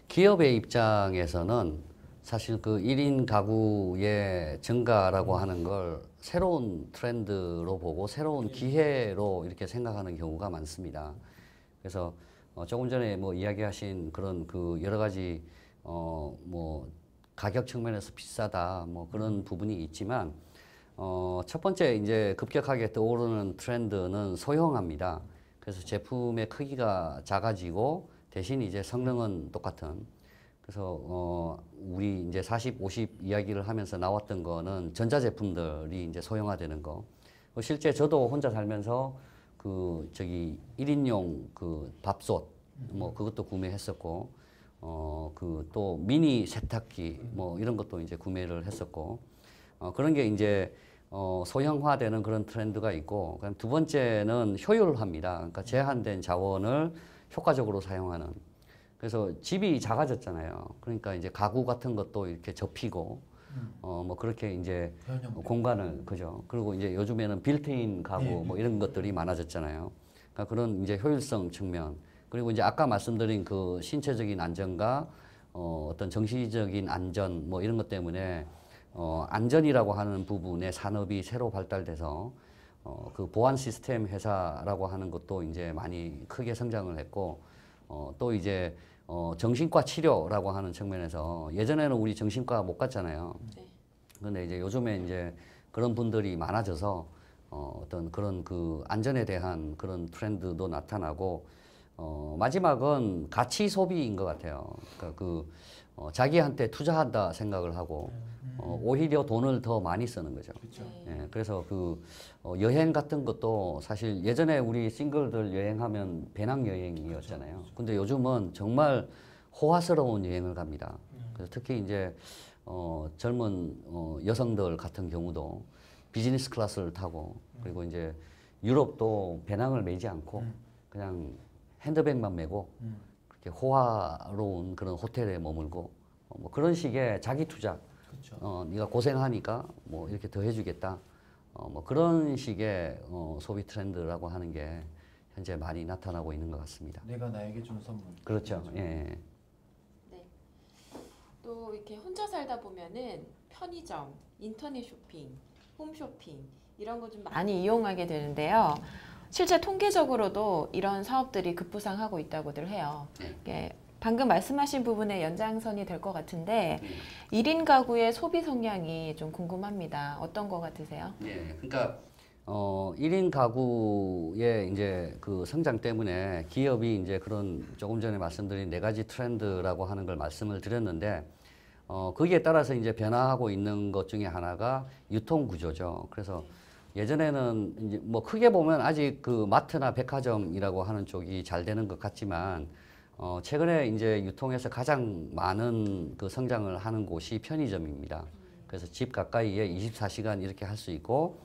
S3: 기업의 입장에서는 사실 그 1인 가구의 증가라고 하는 걸 새로운 트렌드로 보고 새로운 기회로 이렇게 생각하는 경우가 많습니다. 그래서 조금 전에 뭐 이야기하신 그런 그 여러 가지 뭐 가격 측면에서 비싸다 뭐 그런 부분이 있지만 첫 번째 이제 급격하게 떠오르는 트렌드는 소형화입니다. 그래서 제품의 크기가 작아지고 대신 이제 성능은 똑같은. 그래서 우리 이제 40, 50 이야기를 하면서 나왔던 거는 전자 제품들이 이제 소형화되는 거. 실제 저도 혼자 살면서 그 저기 1인용 그 밥솥 뭐 그것도 구매했었고 그 또 미니 세탁기 뭐 이런 것도 이제 구매를 했었고 그런 게 이제 소형화되는 그런 트렌드가 있고, 그다음 두 번째는 효율화입니다. 그러니까 제한된 자원을 효과적으로 사용하는. 그래서 집이 작아졌잖아요. 그러니까 이제 가구 같은 것도 이렇게 접히고, 뭐 그렇게 이제 공간을 그죠. 그리고 이제 요즘에는 빌트인 가구 뭐 이런 것들이 많아졌잖아요. 그러니까 그런 이제 효율성 측면. 그리고 이제 아까 말씀드린 그 신체적인 안전과 어떤 정신적인 안전 뭐 이런 것 때문에 안전이라고 하는 부분의 산업이 새로 발달돼서 그 보안 시스템 회사라고 하는 것도 이제 많이 크게 성장을 했고 또 이제 정신과 치료라고 하는 측면에서 예전에는 우리 정신과 못 갔잖아요.
S2: 네.
S3: 근데 이제 요즘에 이제 그런 분들이 많아져서 어떤 그런 그 안전에 대한 그런 트렌드도 나타나고 마지막은 가치 소비인 것 같아요. 그러니까 자기한테 투자한다 생각을 하고 오히려 돈을 더 많이 쓰는 거죠.
S4: 그렇죠.
S3: 예, 그래서 여행 같은 것도 사실 예전에 우리 싱글들 여행하면 배낭 여행이었잖아요. 근데 요즘은 정말 호화스러운 여행을 갑니다. 그래서 특히 이제 젊은 여성들 같은 경우도 비즈니스 클래스를 타고 그리고 이제 유럽도 배낭을 메지 않고 그냥 핸드백만 메고 그렇게 호화로운 그런 호텔에 머물고 뭐 그런 식의 자기 투자.
S4: 그렇죠.
S3: 네가 고생하니까 뭐 이렇게 더 해주겠다. 뭐 그런 식의 소비 트렌드라고 하는 게 현재 많이 나타나고 있는 것 같습니다.
S4: 내가 나에게 준 선물.
S3: 그렇죠. 예.
S2: 네. 또 이렇게 혼자 살다 보면은 편의점, 인터넷 쇼핑, 홈쇼핑 이런 거 좀 많이 이용하게 되는데요. 실제 통계적으로도 이런 사업들이 급부상하고 있다고들 해요. 이게 방금 말씀하신 부분의 연장선이 될 것 같은데 1인 가구의 소비 성향이 좀 궁금합니다. 어떤 거 같으세요?
S3: 예. 그러니까 1인 가구의 이제 그 성장 때문에 기업이 이제 그런 조금 전에 말씀드린 4가지 트렌드라고 하는 걸 말씀을 드렸는데 거기에 따라서 이제 변화하고 있는 것 중에 하나가 유통 구조죠. 그래서 예전에는 이제 뭐 크게 보면 아직 그 마트나 백화점이라고 하는 쪽이 잘 되는 것 같지만 최근에 이제 유통에서 가장 많은 그 성장을 하는 곳이 편의점입니다. 그래서 집 가까이에 24시간 이렇게 할 수 있고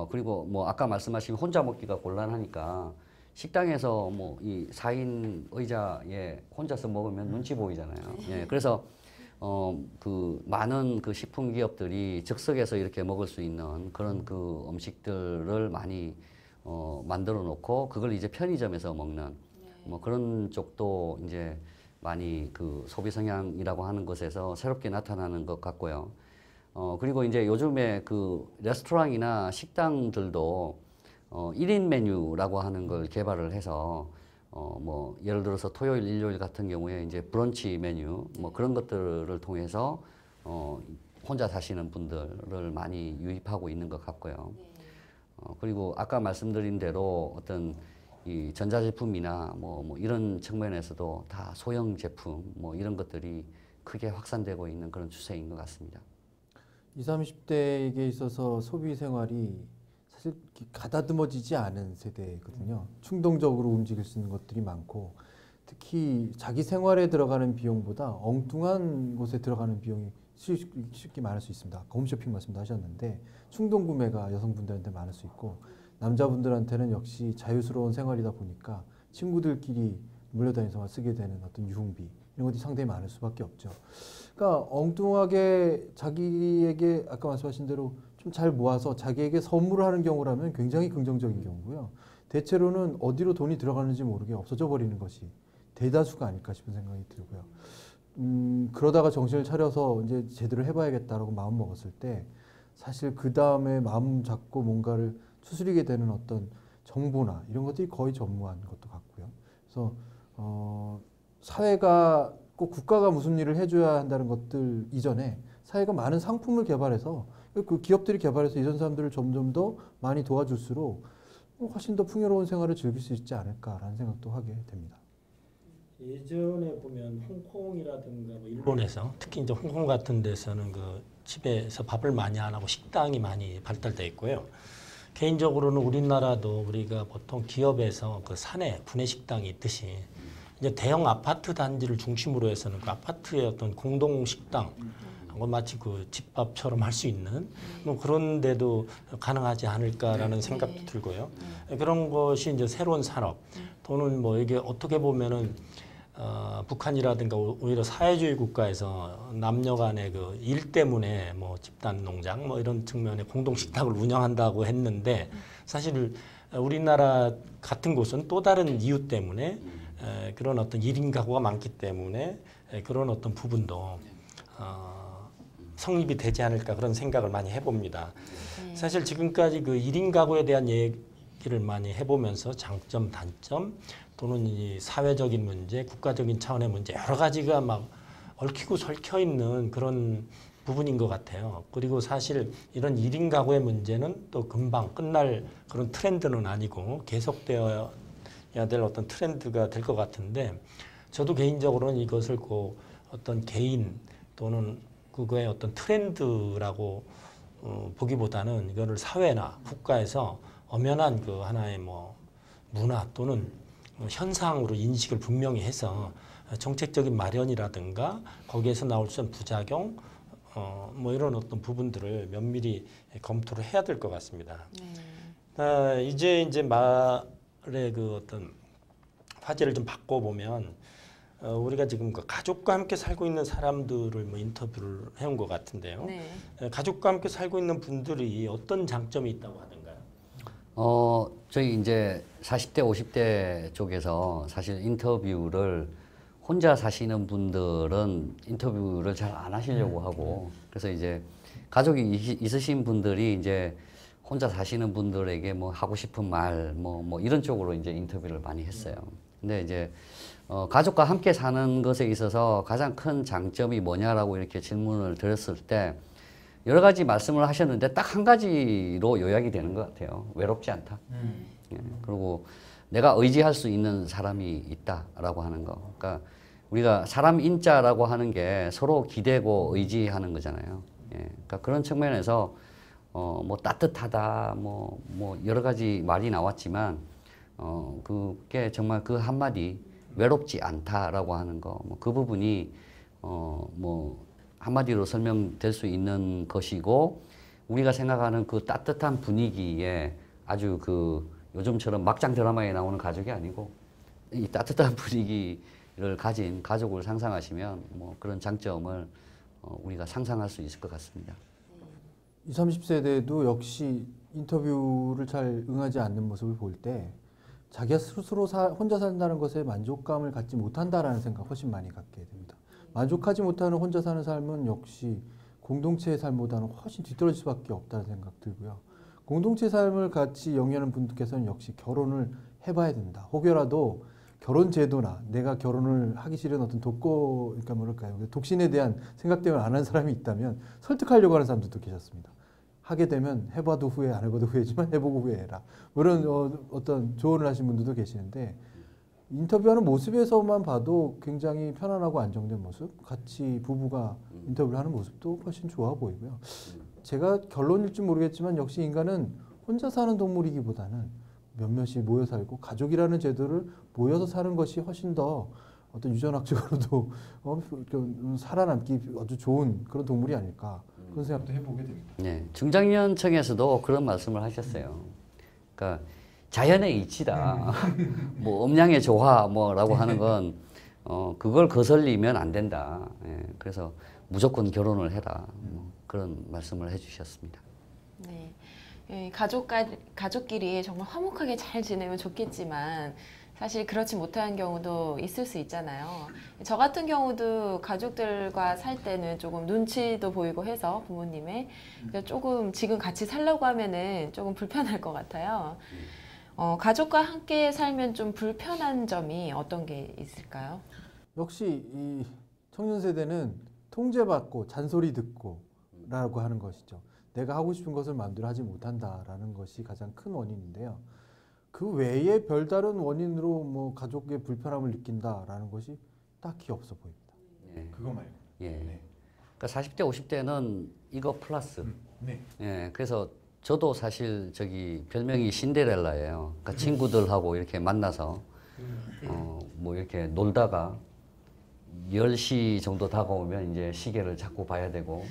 S3: 그리고 뭐 아까 말씀하신 혼자 먹기가 곤란하니까 식당에서 뭐 이 4인 의자에 혼자서 먹으면 눈치 보이잖아요. 예, 그래서 그 많은 그 식품 기업들이 즉석에서 이렇게 먹을 수 있는 그런 그 음식들을 많이 만들어 놓고 그걸 이제 편의점에서 먹는 뭐 그런 쪽도 이제 많이 그 소비 성향이라고 하는 것에서 새롭게 나타나는 것 같고요. 그리고 이제 요즘에 그 레스토랑이나 식당들도 1인 메뉴라고 하는 걸 개발을 해서 뭐 예를 들어서 토요일, 일요일 같은 경우에 이제 브런치 메뉴 뭐 그런 것들을 통해서 혼자 사시는 분들을 많이 유입하고 있는 것 같고요. 그리고 아까 말씀드린 대로 어떤 이 전자제품이나 뭐 이런 측면에서도 다 소형 제품 뭐 이런 것들이 크게 확산되고 있는 그런 추세인 것 같습니다.
S4: 20, 30대에게 있어서 소비 생활이 사실 가다듬어지지 않은 세대거든요. 충동적으로 움직일 수 있는 것들이 많고 특히 자기 생활에 들어가는 비용보다 엉뚱한 곳에 들어가는 비용이 쉽게 많을 수 있습니다. 홈쇼핑 말씀도 하셨는데 충동 구매가 여성분들한테 많을 수 있고 남자분들한테는 역시 자유스러운 생활이다 보니까 친구들끼리 몰려다니서 쓰게 되는 어떤 유흥비 이런 것들이 상당히 많을 수밖에 없죠. 그러니까 엉뚱하게 자기에게 아까 말씀하신 대로 좀 잘 모아서 자기에게 선물을 하는 경우라면 굉장히 긍정적인 경우고요. 대체로는 어디로 돈이 들어가는지 모르게 없어져 버리는 것이 대다수가 아닐까 싶은 생각이 들고요. 그러다가 정신을 차려서 이제 제대로 해봐야겠다라고 마음 먹었을 때 사실 그 다음에 마음 잡고 뭔가를 추스리게 되는 어떤 정보나 이런 것들이 거의 전무한 것도 같고요. 그래서 사회가 꼭 국가가 무슨 일을 해줘야 한다는 것들 이전에 사회가 많은 상품을 개발해서 그 기업들이 개발해서 이런 사람들을 점점 더 많이 도와줄수록 훨씬 더 풍요로운 생활을 즐길 수 있지 않을까라는 생각도 하게 됩니다.
S1: 예전에 보면 홍콩이라든가 뭐 일본에서 특히 이제 홍콩 같은 데서는 그 집에서 밥을 많이 안 하고 식당이 많이 발달돼 있고요. 개인적으로는 우리나라도 우리가 보통 기업에서 그 사내 구내식당이 있듯이 이제 대형 아파트 단지를 중심으로 해서는 그 아파트의 어떤 공동 식당 마치 그 집밥처럼 할 수 있는 뭐 그런 데도 가능하지 않을까라는 생각도 들고요. 그런 것이 이제 새로운 산업 또는 뭐 이게 어떻게 보면은 북한이라든가 오히려 사회주의 국가에서 남녀 간의 그 일 때문에 뭐 집단 농장 뭐 이런 측면의 공동 식탁을 운영한다고 했는데 사실 우리나라 같은 곳은 또 다른 이유 때문에 그런 어떤 1인 가구가 많기 때문에 그런 어떤 부분도 성립이 되지 않을까 그런 생각을 많이 해봅니다. 사실 지금까지 그 1인 가구에 대한 얘기를 많이 해보면서 장점, 단점 또는 이 사회적인 문제, 국가적인 차원의 문제 여러 가지가 막 얽히고 설켜 있는 그런 부분인 것 같아요. 그리고 사실 이런 1인 가구의 문제는 또 금방 끝날 그런 트렌드는 아니고 계속되어 될 어떤 트렌드가 될 것 같은데 저도 개인적으로는 이것을 어떤 개인 또는 그거의 어떤 트렌드라고 보기보다는 이거를 사회나 국가에서 엄연한 그 하나의 뭐 문화 또는 현상으로 인식을 분명히 해서 정책적인 마련이라든가 거기에서 나올 수 있는 부작용 뭐 이런 어떤 부분들을 면밀히 검토를 해야 될 것 같습니다. 이제 말의 그 어떤 화제를 좀 바꿔보면 우리가 지금 그 가족과 함께 살고 있는 사람들을 뭐 인터뷰를 해온 것 같은데요.
S2: 네.
S1: 가족과 함께 살고 있는 분들이 어떤 장점이 있다고 하던가요?
S3: 저희 이제 40대, 50대 쪽에서 사실 인터뷰를 혼자 사시는 분들은 인터뷰를 잘 안 하시려고 하고 그래서 이제 가족이 있으신 분들이 이제 혼자 사시는 분들에게 뭐 하고 싶은 말 뭐 이런 쪽으로 이제 인터뷰를 많이 했어요. 근데 이제 가족과 함께 사는 것에 있어서 가장 큰 장점이 뭐냐라고 이렇게 질문을 드렸을 때 여러 가지 말씀을 하셨는데 딱 한 가지로 요약이 되는 것 같아요. 외롭지 않다. 예, 그리고 내가 의지할 수 있는 사람이 있다라고 하는 거. 그러니까 우리가 사람 인자라고 하는 게 서로 기대고 의지하는 거잖아요. 예, 그러니까 그런 측면에서 뭐 따뜻하다, 뭐 여러 가지 말이 나왔지만 그게 정말 그 한마디 외롭지 않다라고 하는 거, 뭐 그 부분이 뭐 한마디로 설명될 수 있는 것이고 우리가 생각하는 그 따뜻한 분위기에 아주 그 요즘처럼 막장 드라마에 나오는 가족이 아니고 이 따뜻한 분위기를 가진 가족을 상상하시면 뭐 그런 장점을 우리가 상상할 수 있을 것 같습니다.
S4: 20, 30세대도 역시 인터뷰를 잘 응하지 않는 모습을 볼 때 자기가 스스로 혼자 산다는 것에 만족감을 갖지 못한다라는 생각 훨씬 많이 갖게 됩니다. 만족하지 못하는 혼자 사는 삶은 역시 공동체의 삶보다는 훨씬 뒤떨어질 수밖에 없다는 생각 들고요. 공동체 삶을 같이 영위하는 분들께서는 역시 결혼을 해봐야 된다. 혹여라도 결혼 제도나 내가 결혼을 하기 싫은 어떤 그러니까 뭐랄까요, 독신에 대한 생각 때문에 안 하는 사람이 있다면 설득하려고 하는 사람들도 계셨습니다. 하게 되면 해봐도 후회, 안 해봐도 후회지만 해보고 후회해라. 뭐 이런 어떤 조언을 하신 분들도 계시는데 인터뷰하는 모습에서만 봐도 굉장히 편안하고 안정된 모습, 같이 부부가 인터뷰를 하는 모습도 훨씬 좋아 보이고요. 제가 결론일지 모르겠지만 역시 인간은 혼자 사는 동물이기보다는 몇몇이 모여 살고 가족이라는 제도를 모여서 사는 것이 훨씬 더 어떤 유전학적으로도 살아남기 아주 좋은 그런 동물이 아닐까 그런 생각도 해보게 됩니다.
S3: 네, 중장년층에서도 그런 말씀을 하셨어요. 그러니까 자연의 이치다. 뭐 음양의 조화 뭐라고 하는 건 그걸 거슬리면 안 된다. 예, 그래서 무조건 결혼을 해라. 뭐 그런 말씀을 해주셨습니다.
S2: 네. 예, 가족끼리 정말 화목하게 잘 지내면 좋겠지만 사실 그렇지 못한 경우도 있을 수 있잖아요. 저 같은 경우도 가족들과 살 때는 조금 눈치도 보이고 해서 부모님의 조금 지금 같이 살려고 하면은 조금 불편할 것 같아요. 가족과 함께 살면 좀 불편한 점이 어떤 게 있을까요?
S4: 역시 이 청년 세대는 통제받고 잔소리 듣고 라고 하는 것이죠. 내가 하고 싶은 것을 마음대로 하지 못한다라는 것이 가장 큰 원인인데요. 그 외에 별다른 원인으로 뭐 가족의 불편함을 느낀다라는 것이 딱히 없어 보입니다.
S3: 예.
S4: 그거 말고.
S3: 예.
S4: 네.
S3: 그러니까 40대, 50대는 이거 플러스.
S4: 네.
S3: 예. 그래서 저도 사실 별명이 신데렐라예요. 그러니까 친구들하고 이렇게 만나서 뭐 이렇게 놀다가 10시 정도 다가오면 이제 시계를 자꾸 봐야 되고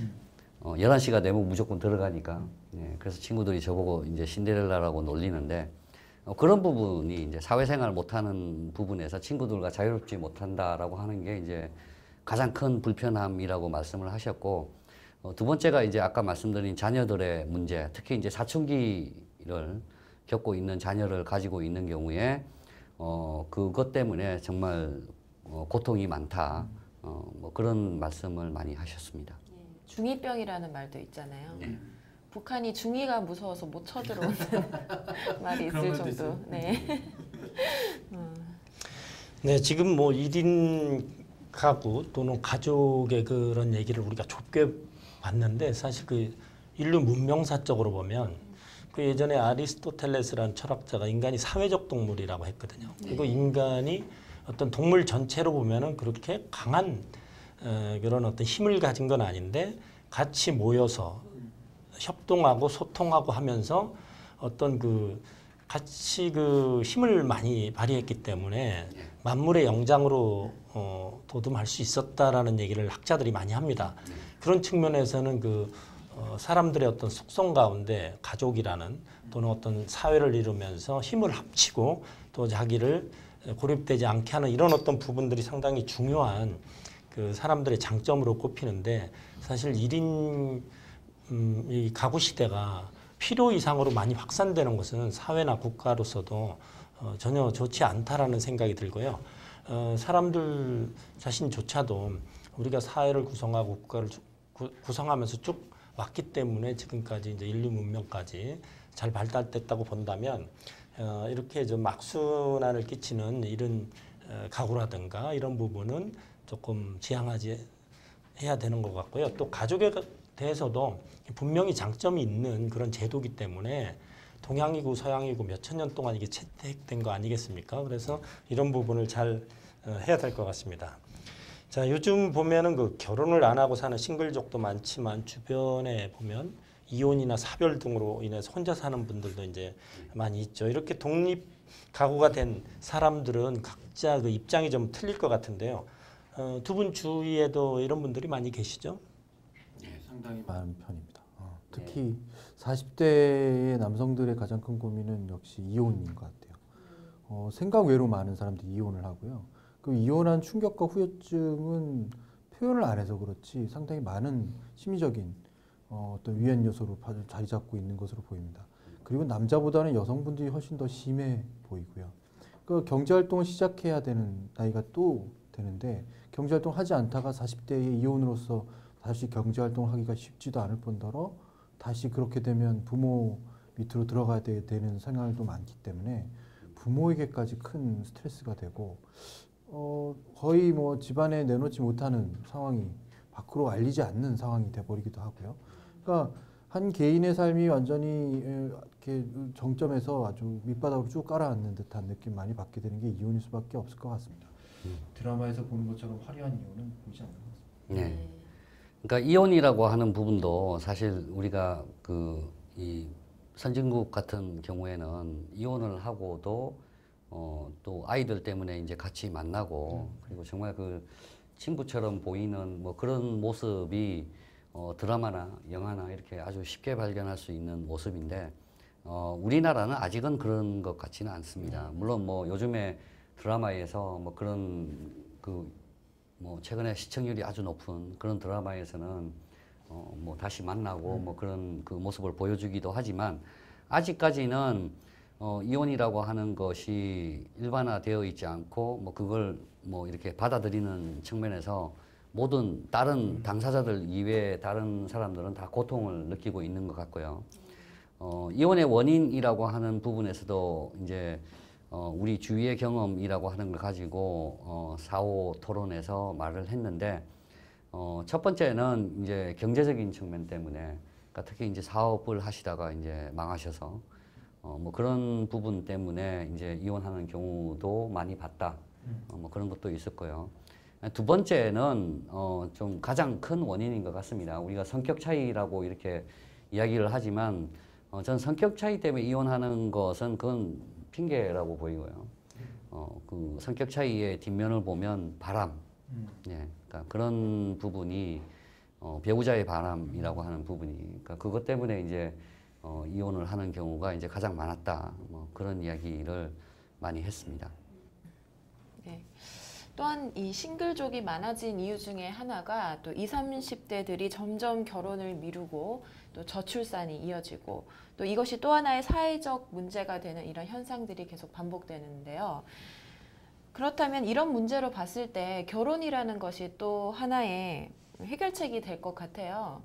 S3: 11시가 되면 무조건 들어가니까. 예. 그래서 친구들이 저보고 이제 신데렐라라고 놀리는데 그런 부분이 이제 사회생활 못하는 부분에서 친구들과 자유롭지 못한다라고 하는 게 이제 가장 큰 불편함이라고 말씀을 하셨고 두 번째가 이제 아까 말씀드린 자녀들의 문제, 특히 이제 사춘기를 겪고 있는 자녀를 가지고 있는 경우에 그것 때문에 정말 고통이 많다. 뭐 그런 말씀을 많이 하셨습니다.
S2: 중2병이라는 말도 있잖아요. 북한이 중2가 무서워서 못 쳐들어오는 말이 있을 정도. 네.
S1: 네, 지금 뭐 1인 가구 또는 가족의 그런 얘기를 우리가 좁게 봤는데 사실 그 인류 문명사적으로 보면 그 예전에 아리스토텔레스라는 철학자가 인간이 사회적 동물이라고 했거든요. 그리고 인간이 어떤 동물 전체로 보면은 그렇게 강한 그런 어떤 힘을 가진 건 아닌데 같이 모여서 협동하고 소통하고 하면서 어떤 그 같이 그 힘을 많이 발휘했기 때문에 만물의 영장으로 도듬할 수 있었다라는 얘기를 학자들이 많이 합니다. 그런 측면에서는 그 사람들의 어떤 속성 가운데 가족이라는 또는 어떤 사회를 이루면서 힘을 합치고 또 자기를 고립되지 않게 하는 이런 어떤 부분들이 상당히 중요한 그 사람들의 장점으로 꼽히는데 사실 1인 이 가구 시대가 필요 이상으로 많이 확산되는 것은 사회나 국가로서도 전혀 좋지 않다라는 생각이 들고요. 사람들 자신조차도 우리가 사회를 구성하고 국가를 구성하면서 쭉 왔기 때문에 지금까지 이제 인류 문명까지 잘 발달됐다고 본다면 이렇게 좀 악순환을 끼치는 이런 가구라든가 이런 부분은 조금 지양하지 해야 되는 것 같고요. 또 가족에 대해서도 분명히 장점이 있는 그런 제도이기 때문에 동양이고 서양이고 몇천 년 동안 이게 채택된 거 아니겠습니까? 그래서 이런 부분을 잘 해야 될 것 같습니다. 자, 요즘 보면은 그 결혼을 안 하고 사는 싱글족도 많지만 주변에 보면 이혼이나 사별 등으로 인해서 혼자 사는 분들도 이제 많이 있죠. 이렇게 독립 가구가 된 사람들은 각자 그 입장이 좀 틀릴 것 같은데요. 두 분 주위에도 이런 분들이 많이 계시죠?
S4: 네, 상당히 많은 편입니다. 특히 40대의 남성들의 가장 큰 고민은 역시 이혼인 것 같아요. 생각 외로 많은 사람들이 이혼을 하고요. 그 이혼한 충격과 후유증은 표현을 안 해서 그렇지 상당히 많은 심리적인 어떤 위험 요소로 자리 잡고 있는 것으로 보입니다. 그리고 남자보다는 여성분들이 훨씬 더 심해 보이고요. 그 경제활동을 시작해야 되는 나이가 또 되는데 경제활동 하지 않다가 40대의 이혼으로서 다시 경제활동을 하기가 쉽지도 않을 뿐더러 다시 그렇게 되면 부모 밑으로 들어가야 되는 생활도 많기 때문에 부모에게까지 큰 스트레스가 되고 거의 뭐 집안에 내놓지 못하는 상황이 밖으로 알리지 않는 상황이 돼버리기도 하고요. 그러니까 한 개인의 삶이 완전히 이렇게 정점에서 아주 밑바닥으로 쭉 깔아앉는 듯한 느낌 많이 받게 되는 게 이혼일 수밖에 없을 것 같습니다. 드라마에서 보는 것처럼 화려한 이혼은 보이지 않는 것 같습니다.
S3: 네. 그러니까 이혼이라고 하는 부분도 사실 우리가 이 선진국 같은 경우에는 이혼을 하고도 또 아이들 때문에 이제 같이 만나고 그리고 정말 그 친구처럼 보이는 뭐 그런 모습이 드라마나 영화나 이렇게 아주 쉽게 발견할 수 있는 모습인데 우리나라는 아직은 그런 것 같지는 않습니다. 물론 뭐 요즘에 드라마에서 뭐 그런 뭐 최근에 시청률이 아주 높은 그런 드라마에서는 뭐 다시 만나고 뭐 그런 그 모습을 보여주기도 하지만 아직까지는 이혼이라고 하는 것이 일반화되어 있지 않고 뭐 그걸 뭐 이렇게 받아들이는 측면에서 모든 다른 당사자들 이외에 다른 사람들은 다 고통을 느끼고 있는 것 같고요. 이혼의 원인이라고 하는 부분에서도 이제 우리 주위의 경험이라고 하는 걸 가지고 4.5 토론에서 말을 했는데 첫 번째는 이제 경제적인 측면 때문에 그러니까 특히 이제 사업을 하시다가 이제 망하셔서 뭐 그런 부분 때문에 이제 이혼하는 경우도 많이 봤다. 뭐 그런 것도 있을 거예요. 두 번째는 좀 가장 큰 원인인 것 같습니다. 우리가 성격 차이라고 이렇게 이야기를 하지만 전 성격 차이 때문에 이혼하는 것은 그건 핑계라고 보이고요. 그 성격 차이의 뒷면을 보면 바람, 예, 그러니까 그런 부분이 배우자의 바람이라고 하는 부분이, 그러니까 그것 때문에 이제 이혼을 하는 경우가 이제 가장 많았다. 뭐 그런 이야기를 많이 했습니다.
S2: 네. 또한 이 싱글족이 많아진 이유 중에 하나가 또 20, 30대들이 점점 결혼을 미루고 또 저출산이 이어지고 또 이것이 또 하나의 사회적 문제가 되는 이런 현상들이 계속 반복되는데요. 그렇다면 이런 문제로 봤을 때 결혼이라는 것이 또 하나의 해결책이 될 것 같아요.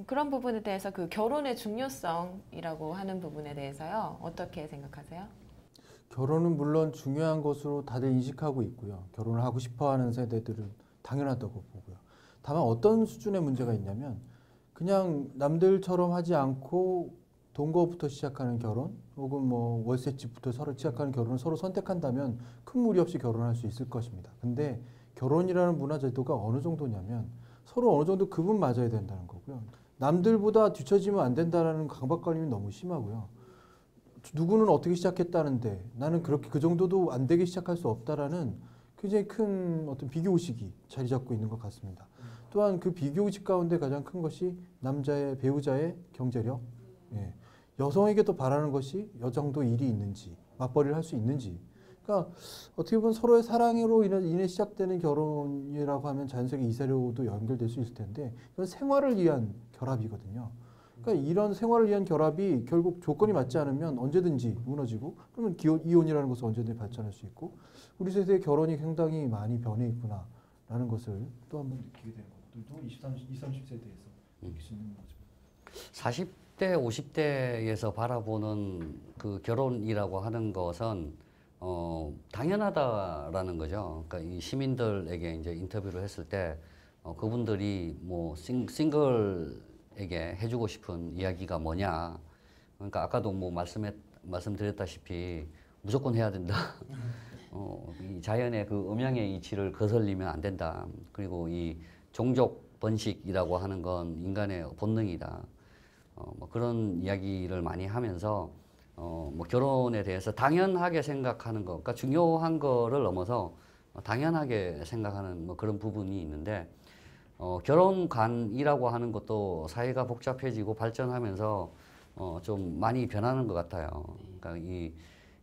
S2: 그런 부분에 대해서 그 결혼의 중요성이라고 하는 부분에 대해서요. 어떻게 생각하세요?
S4: 결혼은 물론 중요한 것으로 다들 인식하고 있고요. 결혼을 하고 싶어하는 세대들은 당연하다고 보고요. 다만 어떤 수준의 문제가 있냐면 그냥 남들처럼 하지 않고 동거부터 시작하는 결혼 혹은 뭐 월세집부터 서로 시작하는 결혼을 서로 선택한다면 큰 무리 없이 결혼할 수 있을 것입니다. 근데 결혼이라는 문화 제도가 어느 정도냐면 서로 어느 정도 급은 맞아야 된다는 거고요. 남들보다 뒤처지면 안 된다라는 강박관념이 너무 심하고요. 누구는 어떻게 시작했다는데 나는 그렇게 그 정도도 안 되게 시작할 수 없다라는 굉장히 큰 어떤 비교의식이 자리 잡고 있는 것 같습니다. 또한 그 비교의식 가운데 가장 큰 것이 남자의 배우자의 경제력, 예. 여성에게도 바라는 것이 여정도 일이 있는지 맞벌이를 할 수 있는지. 그러니까 어떻게 보면 서로의 사랑으로 인해 시작되는 결혼이라고 하면 자연스럽게 이사료도 연결될 수 있을 텐데 이건 생활을 위한 결합이거든요. 그러니까 이런 생활을 위한 결합이 결국 조건이 맞지 않으면 언제든지 무너지고 그러면 이혼이라는 것은 언제든지 발전할 수 있고 우리 세대의 결혼이 상당히 많이 변해 있구나라는 것을 또 한 번 느끼게 되는 것들도 20, 30세대에서 느낄 수 있는 거죠.
S3: 40대, 50대에서 바라보는 그 결혼이라고 하는 것은 당연하다라는 거죠. 그러니까 이 시민들에게 이제 인터뷰를 했을 때 그분들이 뭐 싱글에게 해주고 싶은 이야기가 뭐냐. 그러니까 아까도 뭐 말씀드렸다시피 무조건 해야 된다. 이 자연의 그 음양의 이치를 거슬리면 안 된다. 그리고 이 종족 번식이라고 하는 건 인간의 본능이다. 뭐 그런 이야기를 많이 하면서 뭐 결혼에 대해서 당연하게 생각하는 것, 그러니까 중요한 거를 넘어서 당연하게 생각하는 뭐 그런 부분이 있는데 결혼관이라고 하는 것도 사회가 복잡해지고 발전하면서 좀 많이 변하는 것 같아요. 그러니까 이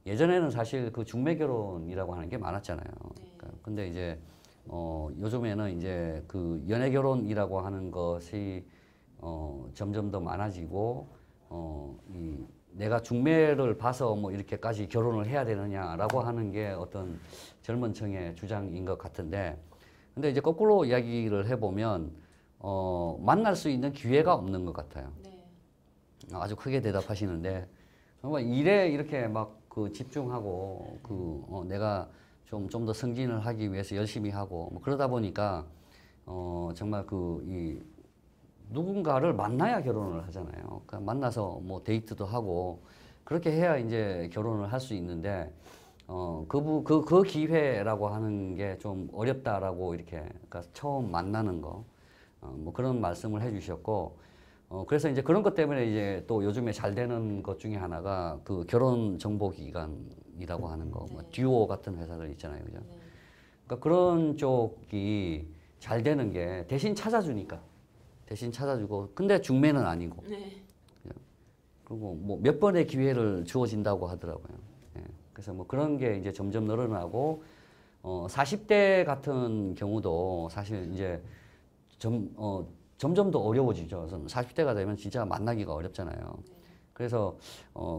S3: 예전에는 사실 그 중매 결혼이라고 하는 게 많았잖아요. 그러니까 근데 이제 요즘에는 이제 그 연애 결혼이라고 하는 것이 점점 더 많아지고 내가 중매를 봐서 뭐 이렇게까지 결혼을 해야 되느냐라고 하는 게 어떤 젊은 층의 주장인 것 같은데, 근데 이제 거꾸로 이야기를 해보면 만날 수 있는 기회가 없는 것 같아요.
S2: 네.
S3: 아주 크게 대답하시는데 정말 일에 이렇게 막 그 집중하고 내가 좀 더 승진을 하기 위해서 열심히 하고 뭐 그러다 보니까 정말 이 누군가를 만나야 결혼을 하잖아요. 그러니까 만나서 뭐 데이트도 하고 그렇게 해야 이제 결혼을 할 수 있는데 그 기회라고 하는 게 좀 어렵다라고 이렇게 그러니까 처음 만나는 거 뭐 그런 말씀을 해주셨고 그래서 이제 그런 것 때문에 이제 또 요즘에 잘 되는 것 중에 하나가 그 결혼 정보 기관이라고 하는 거, 뭐 듀오 같은 회사들 있잖아요, 그죠? 그러니까 그런 쪽이 잘 되는 게 대신 찾아주고 근데 중매는 아니고 그리고 뭐 몇 번의 기회를 주어진다고 하더라고요. 예. 그래서 뭐 그런 게 이제 점점 늘어나고 40대 같은 경우도 사실 이제 점점 더 어려워지죠. 40대가 되면 진짜 만나기가 어렵잖아요. 그래서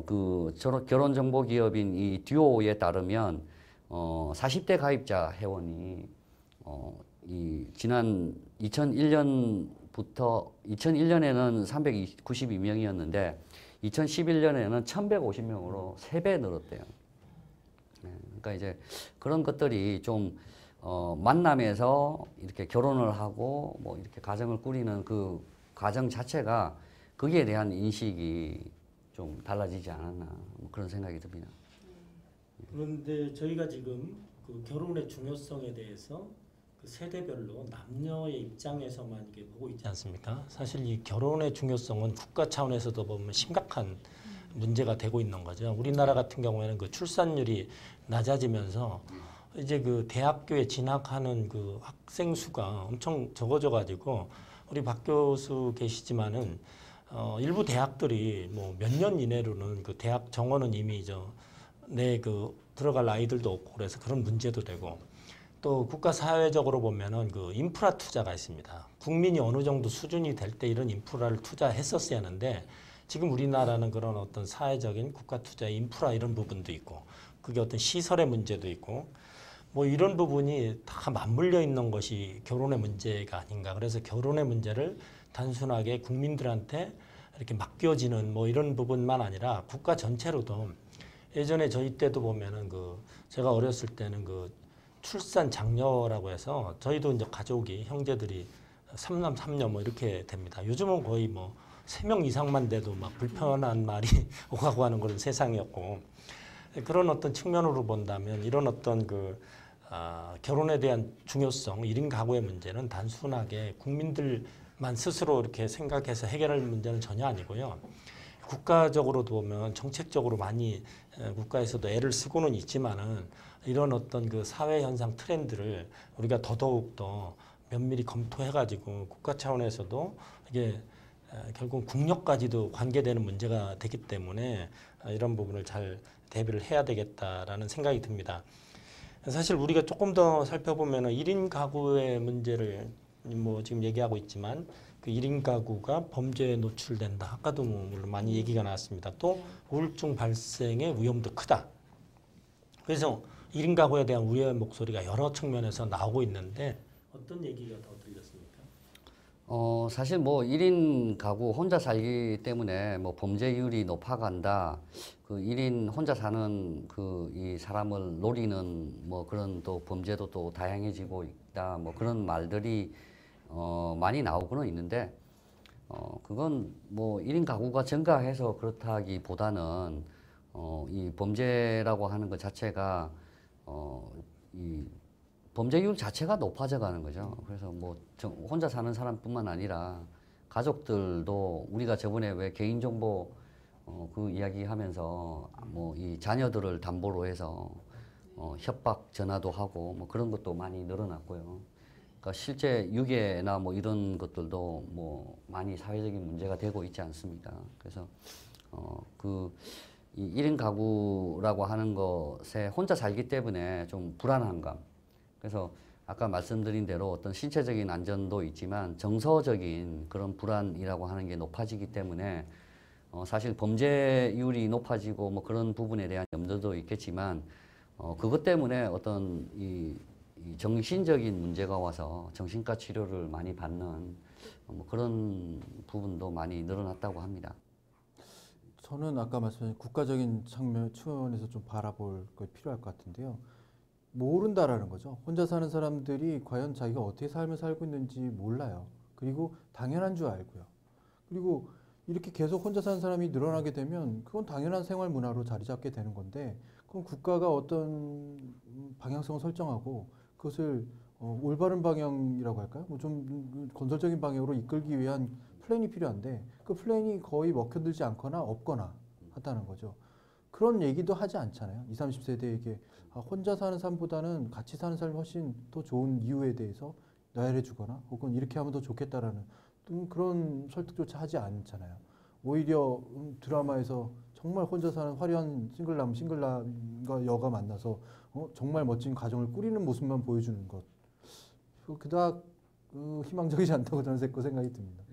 S3: 그 결혼 정보 기업인 이 듀오에 따르면 40대 가입자 회원이 이 지난 2001년부터 2001년에는 392명이었는데 2011년에는 1,150명으로 3배 늘었대요. 네, 그러니까 이제 그런 것들이 좀 만남에서 이렇게 결혼을 하고 뭐 이렇게 가정을 꾸리는 그 과정 자체가 거기에 대한 인식이 좀 달라지지 않았나 뭐 그런 생각이 듭니다.
S1: 그런데 저희가 지금 그 결혼의 중요성에 대해서 그 세대별로 남녀의 입장에서만 이게 보고 있지 않습니까? 사실 이 결혼의 중요성은 국가 차원에서도 보면 심각한 문제가 되고 있는 거죠. 우리나라 같은 경우에는 그 출산율이 낮아지면서 이제 그 대학교에 진학하는 그 학생 수가 엄청 적어져 가지고 우리 박 교수 계시지만은 일부 대학들이 뭐 몇 년 이내로는 그 대학 정원은 이미 들어갈 아이들도 없고 그래서 그런 문제도 되고 또 국가 사회적으로 보면은 그 인프라 투자가 있습니다. 국민이 어느 정도 수준이 될 때 이런 인프라를 투자했었어야 하는데 지금 우리나라는 그런 어떤 사회적인 국가 투자 인프라 이런 부분도 있고 그게 어떤 시설의 문제도 있고 뭐 이런 부분이 다 맞물려 있는 것이 결혼의 문제가 아닌가. 그래서 결혼의 문제를 단순하게 국민들한테 이렇게 맡겨지는 뭐 이런 부분만 아니라 국가 전체로도 예전에 저희 때도 보면은 제가 어렸을 때는 출산 장려라고 해서 저희도 이제 가족이 형제들이 3남 3녀 뭐 이렇게 됩니다. 요즘은 거의 뭐 3명 이상만 돼도 막 불편한 말이 오가고 하는 그런 세상이었고 그런 어떤 측면으로 본다면 이런 어떤 결혼에 대한 중요성, 1인 가구의 문제는 단순하게 국민들만 스스로 이렇게 생각해서 해결할 문제는 전혀 아니고요. 국가적으로도 보면 정책적으로 많이 국가에서도 애를 쓰고는 있지만은 이런 어떤 사회 현상 트렌드를 우리가 더더욱 더 면밀히 검토해가지고 국가 차원에서도 이게 결국 국력까지도 관계되는 문제가 되기 때문에 이런 부분을 잘 대비를 해야 되겠다라는 생각이 듭니다. 사실 우리가 조금 더 살펴보면 1인 가구의 문제를 뭐 지금 얘기하고 있지만 그 1인 가구가 범죄에 노출된다. 아까도 물론 많이 얘기가 나왔습니다. 또 우울증 발생의 위험도 크다. 그래서 1인 가구에 대한 우려의 목소리가 여러 측면에서 나오고 있는데 어떤 얘기가 더 들렸습니까?
S3: 사실 뭐 1인 가구 혼자 살기 때문에 뭐 범죄율이 높아간다. 그 1인 혼자 사는 이 사람을 노리는 뭐 그런 또 범죄도 또 다양해지고 있다. 뭐 그런 말들이 많이 나오고는 있는데 그건 뭐 1인 가구가 증가해서 그렇다기보다는 이 범죄라고 하는 것 자체가 이 범죄율 자체가 높아져 가는 거죠. 그래서 뭐 혼자 사는 사람뿐만 아니라 가족들도 우리가 저번에 왜 개인정보 그 이야기하면서 뭐 이 자녀들을 담보로 해서 협박 전화도 하고 뭐 그런 것도 많이 늘어났고요. 그러니까 실제 유괴나 뭐 이런 것들도 뭐 많이 사회적인 문제가 되고 있지 않습니까? 그래서 이 1인 가구라고 하는 것에 혼자 살기 때문에 좀 불안한 감. 그래서 아까 말씀드린 대로 어떤 신체적인 안전도 있지만 정서적인 그런 불안이라고 하는 게 높아지기 때문에 사실 범죄율이 높아지고 뭐 그런 부분에 대한 염려도 있겠지만 그것 때문에 어떤 이 정신적인 문제가 와서 정신과 치료를 많이 받는 뭐 그런 부분도 많이 늘어났다고 합니다.
S4: 저는 아까 말씀하신 국가적인 측면에서 좀 바라볼 것 필요할 것 같은데요. 모른다라는 거죠. 혼자 사는 사람들이 과연 자기가 어떻게 삶을 살고 있는지 몰라요. 그리고 당연한 줄 알고요. 그리고 이렇게 계속 혼자 사는 사람이 늘어나게 되면 그건 당연한 생활 문화로 자리 잡게 되는 건데 그럼 국가가 어떤 방향성을 설정하고 그것을 올바른 방향이라고 할까요? 뭐 좀 건설적인 방향으로 이끌기 위한 플랜이 필요한데 그 플랜이 거의 먹혀들지 않거나 없거나 하다는 거죠. 그런 얘기도 하지 않잖아요. 20, 30세대에게 혼자 사는 삶보다는 같이 사는 삶이 훨씬 더 좋은 이유에 대해서 나열해 주거나 혹은 이렇게 하면 더 좋겠다라는 그런 설득조차 하지 않잖아요. 오히려 드라마에서 정말 혼자 사는 화려한 싱글남과 여가 만나서 정말 멋진 가정을 꾸리는 모습만 보여주는 것. 그닥 희망적이지 않다고 저는 생각이 듭니다.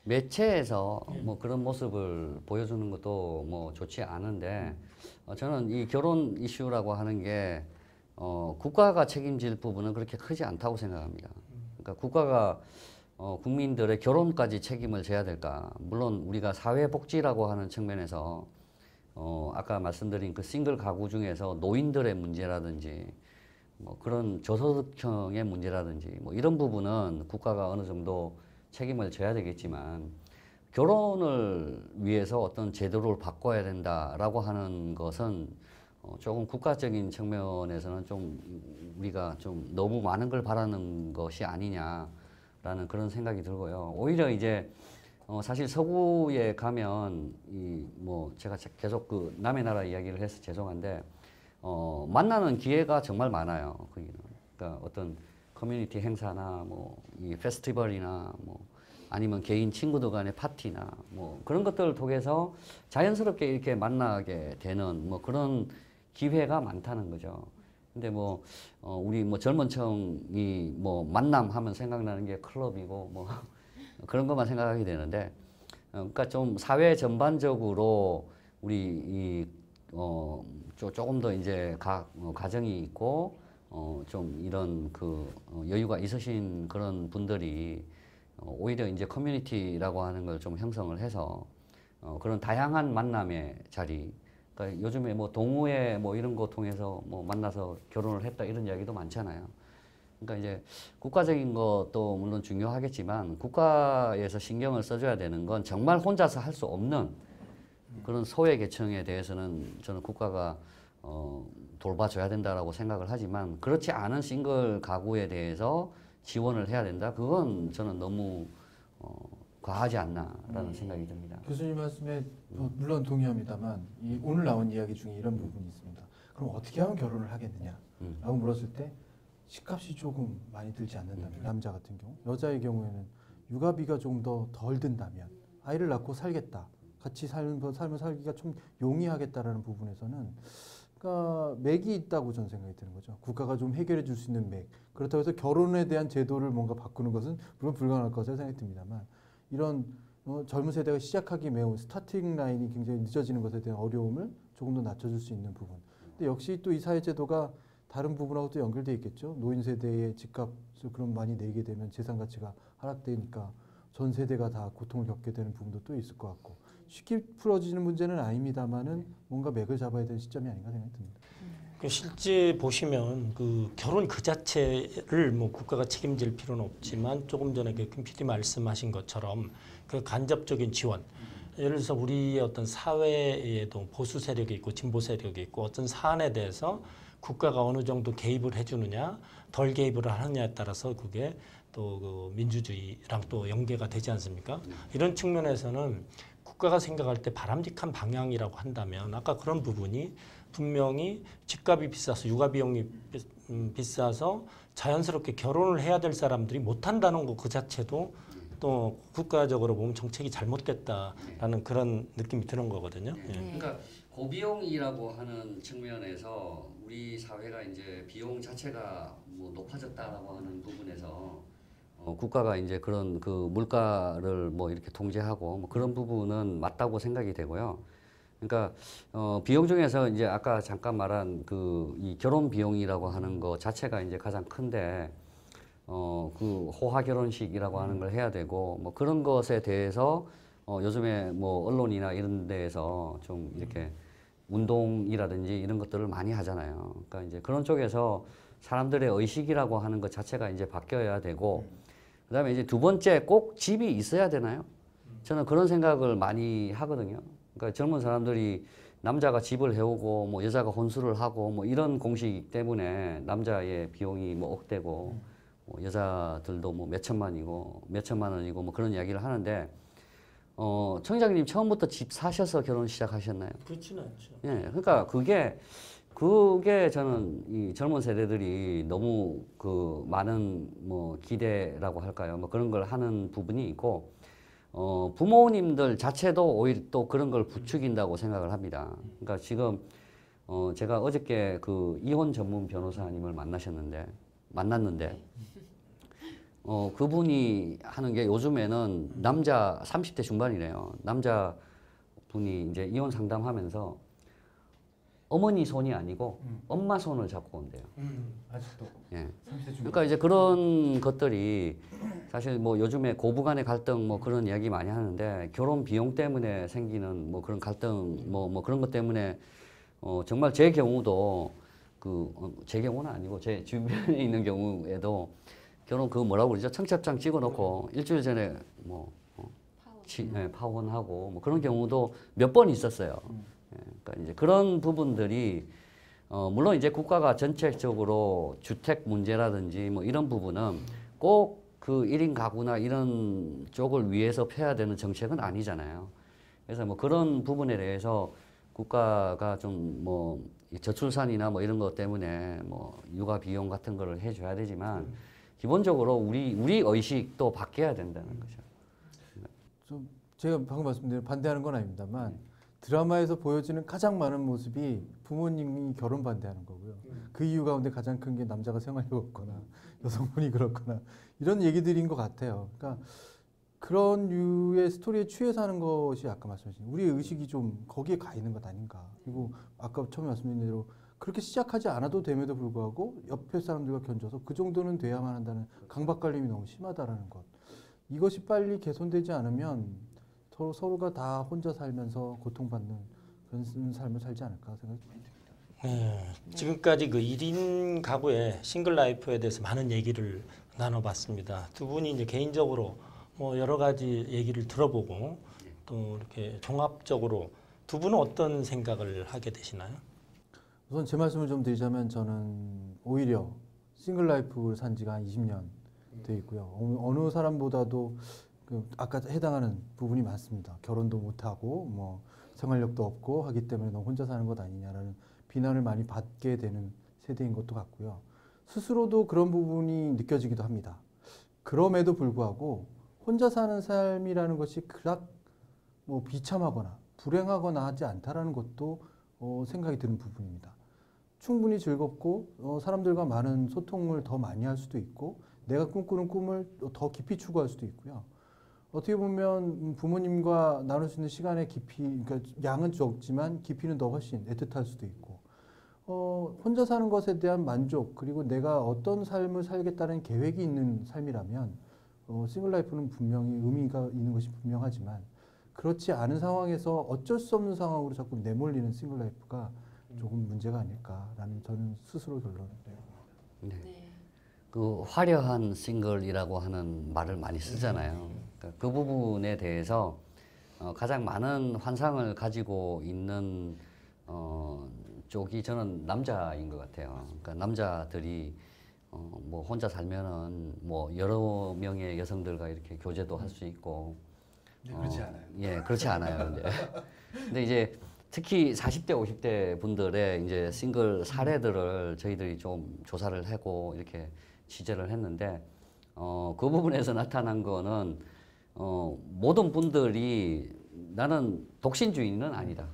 S3: 매체에서 뭐 그런 모습을 보여주는 것도 뭐 좋지 않은데 저는 이 결혼 이슈라고 하는 게 국가가 책임질 부분은 그렇게 크지 않다고 생각합니다. 그러니까 국가가 국민들의 결혼까지 책임을 져야 될까? 물론 우리가 사회복지라고 하는 측면에서 아까 말씀드린 그 싱글 가구 중에서 노인들의 문제라든지 뭐 그런 저소득층의 문제라든지 뭐 이런 부분은 국가가 어느 정도 책임을 져야 되겠지만 결혼을 위해서 어떤 제도를 바꿔야 된다라고 하는 것은 조금 국가적인 측면에서는 좀 우리가 좀 너무 많은 걸 바라는 것이 아니냐라는 그런 생각이 들고요. 오히려 이제 사실 서구에 가면 뭐 제가 계속 그 남의 나라 이야기를 해서 죄송한데 만나는 기회가 정말 많아요. 거기는. 그러니까 어떤 커뮤니티 행사나 뭐 이 페스티벌이나 뭐 아니면 개인 친구들 간의 파티나 뭐 그런 것들을 통해서 자연스럽게 이렇게 만나게 되는 뭐 그런 기회가 많다는 거죠. 근데 뭐 우리 뭐 젊은 층이 뭐 만남하면 생각나는 게 클럽이고 뭐 그런 것만 생각하게 되는데 그러니까 좀 사회 전반적으로 우리 조금 더 이제 가정이 있고 좀 이런 여유가 있으신 그런 분들이 오히려 이제 커뮤니티라고 하는 걸 좀 형성을 해서 그런 다양한 만남의 자리. 그러니까 요즘에 뭐 동호회 뭐 이런 거 통해서 뭐 만나서 결혼을 했다 이런 이야기도 많잖아요. 그러니까 이제 국가적인 것도 물론 중요하겠지만 국가에서 신경을 써줘야 되는 건 정말 혼자서 할 수 없는 그런 소외 계층에 대해서는 저는 국가가 돌봐줘야 된다라고 생각을 하지만 그렇지 않은 싱글 가구에 대해서 지원을 해야 된다. 그건 저는 너무 과하지 않나라는 생각이 듭니다.
S4: 교수님 말씀에 물론 동의합니다만 오늘 나온 이야기 중에 이런 부분이 있습니다. 그럼 어떻게 하면 결혼을 하겠느냐라고 물었을 때 집값이 조금 많이 들지 않는다면 남자 같은 경우, 여자의 경우에는 육아비가 조금 덜 든다면 아이를 낳고 살겠다, 같이 삶을 살기가 좀 용이하겠다라는 부분에서는 그러니까 맥이 있다고 저는 생각이 드는 거죠. 국가가 좀 해결해 줄 수 있는 맥. 그렇다고 해서 결혼에 대한 제도를 뭔가 바꾸는 것은 물론 불가능할 것이라 생각이 듭니다만 이런 젊은 세대가 시작하기 매우 스타팅 라인이 굉장히 늦어지는 것에 대한 어려움을 조금 더 낮춰줄 수 있는 부분. 근데 역시 또 이 사회제도가 다른 부분하고 또 연결되어 있겠죠. 노인 세대의 집값을 그럼 많이 내게 되면 재산 가치가 하락되니까 전 세대가 다 고통을 겪게 되는 부분도 또 있을 것 같고 쉽게 풀어지는 문제는 아닙니다만은 뭔가 맥을 잡아야 될 시점이 아닌가 생각이 듭니다.
S1: 실제 보시면 그 결혼 그 자체를 뭐 국가가 책임질 필요는 없지만 조금 전에 그 김 PD 말씀하신 것처럼 그 간접적인 지원. 예를 들어서 우리의 어떤 사회에도 보수 세력이 있고 진보 세력이 있고 어떤 사안에 대해서 국가가 어느 정도 개입을 해주느냐 덜 개입을 하느냐에 따라서 그게 또 그 민주주의랑 또 연계가 되지 않습니까? 이런 측면에서는 국가가 생각할 때 바람직한 방향이라고 한다면 아까 그런 부분이 분명히 집값이 비싸서 육아 비용이 비싸서 자연스럽게 결혼을 해야 될 사람들이 못한다는 것 그 자체도 또 국가적으로 보면 정책이 잘못됐다라는 그런 느낌이 드는 거거든요. 예.
S3: 그러니까 고비용이라고 하는 측면에서 우리 사회가 이제 비용 자체가 뭐 높아졌다라고 하는 부분에서 국가가 이제 그런 그 물가를 뭐 이렇게 통제하고 뭐 그런 부분은 맞다고 생각이 되고요. 그러니까 비용 중에서 이제 아까 잠깐 말한 그 이 결혼 비용이라고 하는 거 자체가 이제 가장 큰데 그 호화 결혼식이라고 하는 걸 해야 되고 뭐 그런 것에 대해서 요즘에 뭐 언론이나 이런 데에서 좀 이렇게 운동이라든지 이런 것들을 많이 하잖아요. 그러니까 이제 그런 쪽에서 사람들의 의식이라고 하는 것 자체가 이제 바뀌어야 되고 그다음에 이제 두 번째 꼭 집이 있어야 되나요? 저는 그런 생각을 많이 하거든요. 그러니까 젊은 사람들이 남자가 집을 해오고 뭐 여자가 혼수를 하고 뭐 이런 공식 때문에 남자의 비용이 뭐 억대고 뭐 여자들도 뭐 몇천만 원이고 뭐 그런 이야기를 하는데 청장님 처음부터 집 사셔서 결혼 시작하셨나요?
S1: 그렇지는 않죠.
S3: 예, 그러니까 그게 저는 이 젊은 세대들이 너무 그 많은 뭐 기대라고 할까요? 뭐 그런 걸 하는 부분이 있고 부모님들 자체도 오히려 또 그런 걸 부추긴다고 생각을 합니다. 그러니까 지금 제가 어저께 그 이혼 전문 변호사님을 만났는데 그분이 하는 게 요즘에는 남자 30대 중반이래요. 남자 분이 이제 이혼 상담하면서 어머니 손이 아니고 엄마 손을 잡고 온대요.
S4: 아직도.
S3: 예. 그러니까 이제 그런 것들이 사실 뭐 요즘에 고부간의 갈등 뭐 그런 이야기 많이 하는데 결혼 비용 때문에 생기는 뭐 그런 갈등 뭐 그런 것 때문에 정말 제 경우도 제 경우는 아니고 제 주변에 있는 경우에도 결혼 그 뭐라고 그러죠? 청첩장 찍어놓고 일주일 전에 뭐 파혼하고 뭐 그런 경우도 몇 번 있었어요. 그러니까 이제 그런 부분들이 물론 이제 국가가 전체적으로 주택 문제라든지 뭐 이런 부분은 꼭 그 1인 가구나 이런 쪽을 위해서 펴야 되는 정책은 아니잖아요. 그래서 뭐 그런 부분에 대해서 국가가 좀 뭐 저출산이나 뭐 이런 것 때문에 뭐 육아 비용 같은 거를 해줘야 되지만 기본적으로 우리 의식도 바뀌어야 된다는 거죠.
S4: 좀 제가 방금 말씀드린 반대하는 건 아닙니다만 드라마에서 보여지는 가장 많은 모습이 부모님이 결혼 반대하는 거고요. 그 이유 가운데 가장 큰 게 남자가 생활력이 없거나 여성분이 그렇거나 이런 얘기들인 것 같아요. 그러니까 그런 류의 스토리에 취해서 하는 것이 아까 말씀하신 우리의 의식이 좀 거기에 가 있는 것 아닌가. 그리고 아까 처음에 말씀드린 대로 그렇게 시작하지 않아도 됨에도 불구하고 옆에 사람들과 견줘서 그 정도는 돼야만 한다는 강박관념이 너무 심하다라는 것. 이것이 빨리 개선되지 않으면 서로가 다 혼자 살면서 고통받는 그런 삶을 살지 않을까 생각이 많이 듭니다.
S1: 네, 지금까지 그 1인 가구의 싱글 라이프에 대해서 많은 얘기를 나눠봤습니다. 두 분이 이제 개인적으로 뭐 여러 가지 얘기를 들어보고 또 이렇게 종합적으로 두 분은 어떤 생각을 하게 되시나요?
S4: 우선 제 말씀을 좀 드리자면 저는 오히려 싱글 라이프를 산 지가 한 20년 돼 있고요. 어느 사람보다도 아까 해당하는 부분이 많습니다. 결혼도 못하고 뭐 생활력도 없고 하기 때문에 너 혼자 사는 것 아니냐라는 비난을 많이 받게 되는 세대인 것도 같고요. 스스로도 그런 부분이 느껴지기도 합니다. 그럼에도 불구하고 혼자 사는 삶이라는 것이 그닥 뭐 비참하거나 불행하거나 하지 않다라는 것도 생각이 드는 부분입니다. 충분히 즐겁고 사람들과 많은 소통을 더 많이 할 수도 있고 내가 꿈꾸는 꿈을 더 깊이 추구할 수도 있고요. 어떻게 보면 부모님과 나눌 수 있는 시간의 깊이, 그러니까 양은 적지만 깊이는 더 훨씬 애틋할 수도 있고 혼자 사는 것에 대한 만족 그리고 내가 어떤 삶을 살겠다는 계획이 있는 삶이라면 싱글 라이프는 분명히 의미가 있는 것이 분명하지만 그렇지 않은 상황에서 어쩔 수 없는 상황으로 자꾸 내몰리는 싱글 라이프가 조금 문제가 아닐까라는 저는 스스로 결론을 내요.
S3: 네. 그 화려한 싱글이라고 하는 말을 많이 쓰잖아요. 그러니까 그 부분에 대해서 가장 많은 환상을 가지고 있는 쪽이 저는 남자인 것 같아요. 그러니까 남자들이 뭐 혼자 살면은 뭐 여러 명의 여성들과 이렇게 교제도 할 수 있고.
S4: 그렇지 않아요.
S3: 예, 그렇지 않아요. 근데 이제 특히 40대, 50대 분들의 이제 싱글 사례들을 저희들이 좀 조사를 하고 이렇게 취재를 했는데, 그 부분에서 나타난 거는, 모든 분들이 나는 독신주의는 아니다.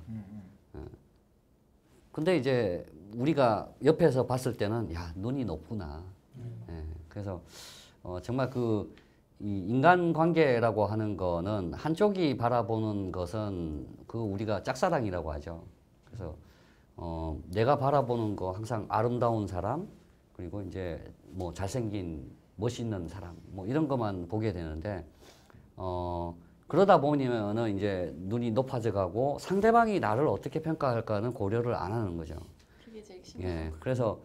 S3: 근데 이제 우리가 옆에서 봤을 때는, 야, 눈이 높구나. 예, 그래서, 정말 이 인간관계라고 하는 거는 한쪽이 바라보는 것은 그 우리가 짝사랑이라고 하죠. 그래서 내가 바라보는 거 항상 아름다운 사람 그리고 이제 뭐 잘생긴 멋있는 사람 뭐 이런 것만 보게 되는데 그러다 보면은 이제 눈이 높아져 가고 상대방이 나를 어떻게 평가할까는 고려를 안 하는 거죠.
S2: 그게 제일 심해요.
S3: 예, 그래서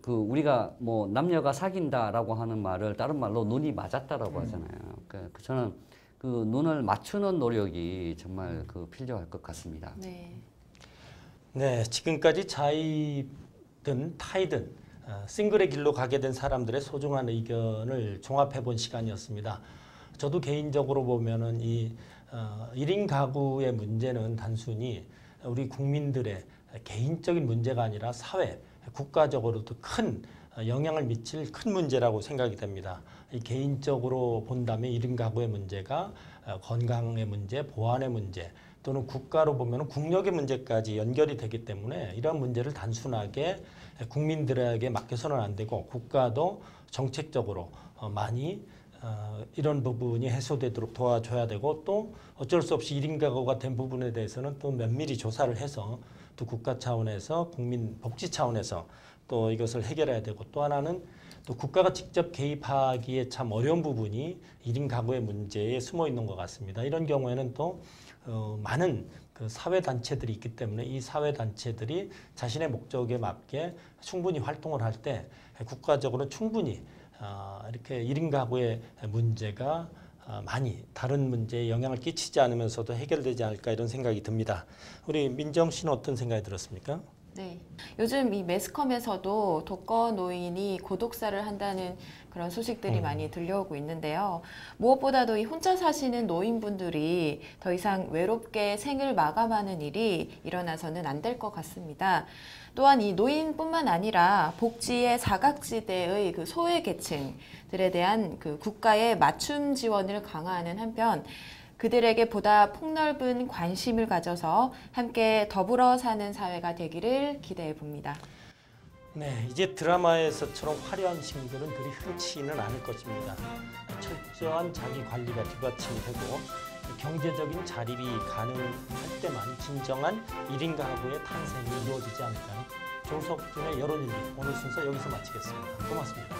S3: 우리가 뭐 남녀가 사귄다라고 하는 말을 다른 말로 눈이 맞았다라고 하잖아요. 그러니까 저는 그 눈을 맞추는 노력이 정말 필요할 것 같습니다.
S2: 네.
S1: 네, 지금까지 자이든 타이든 싱글의 길로 가게 된 사람들의 소중한 의견을 종합해 본 시간이었습니다. 저도 개인적으로 보면은 이 1인 가구의 문제는 단순히 우리 국민들의 개인적인 문제가 아니라 사회, 국가적으로도 큰 영향을 미칠 큰 문제라고 생각이 됩니다. 이 개인적으로 본다면 1인 가구의 문제가 건강의 문제, 보안의 문제 또는 국가로 보면 국력의 문제까지 연결이 되기 때문에 이런 문제를 단순하게 국민들에게 맡겨서는 안 되고 국가도 정책적으로 많이 이런 부분이 해소되도록 도와줘야 되고 또 어쩔 수 없이 1인 가구가 된 부분에 대해서는 또 면밀히 조사를 해서 또 국가 차원에서 국민 복지 차원에서 또 이것을 해결해야 되고 또 하나는 또 국가가 직접 개입하기에 참 어려운 부분이 1인 가구의 문제에 숨어 있는 것 같습니다. 이런 경우에는 또 많은 그 사회 단체들이 있기 때문에 이 사회 단체들이 자신의 목적에 맞게 충분히 활동을 할 때 국가적으로 충분히 이렇게 1인 가구의 문제가 많이 다른 문제에 영향을 끼치지 않으면서도 해결되지 않을까 이런 생각이 듭니다. 우리 민정 씨는 어떤 생각이 들었습니까?
S2: 네. 요즘 이 매스컴에서도 독거 노인이 고독사를 한다는 그런 소식들이 많이 들려오고 있는데요. 무엇보다도 이 혼자 사시는 노인분들이 더 이상 외롭게 생을 마감하는 일이 일어나서는 안 될 것 같습니다. 또한 이 노인뿐만 아니라 복지의 사각지대의 그 소외계층들에 대한 그 국가의 맞춤 지원을 강화하는 한편 그들에게 보다 폭넓은 관심을 가져서 함께 더불어 사는 사회가 되기를 기대해 봅니다.
S1: 네, 이제 드라마에서처럼 화려한 싱글은 그리 흔치는 않을 것입니다. 철저한 자기 관리가 뒷받침이 되고 경제적인 자립이 가능할 때만 진정한 1인 가구의 탄생이 이루어지지 않을까요? 조석준의 여론일기 오늘 순서 여기서 마치겠습니다. 고맙습니다.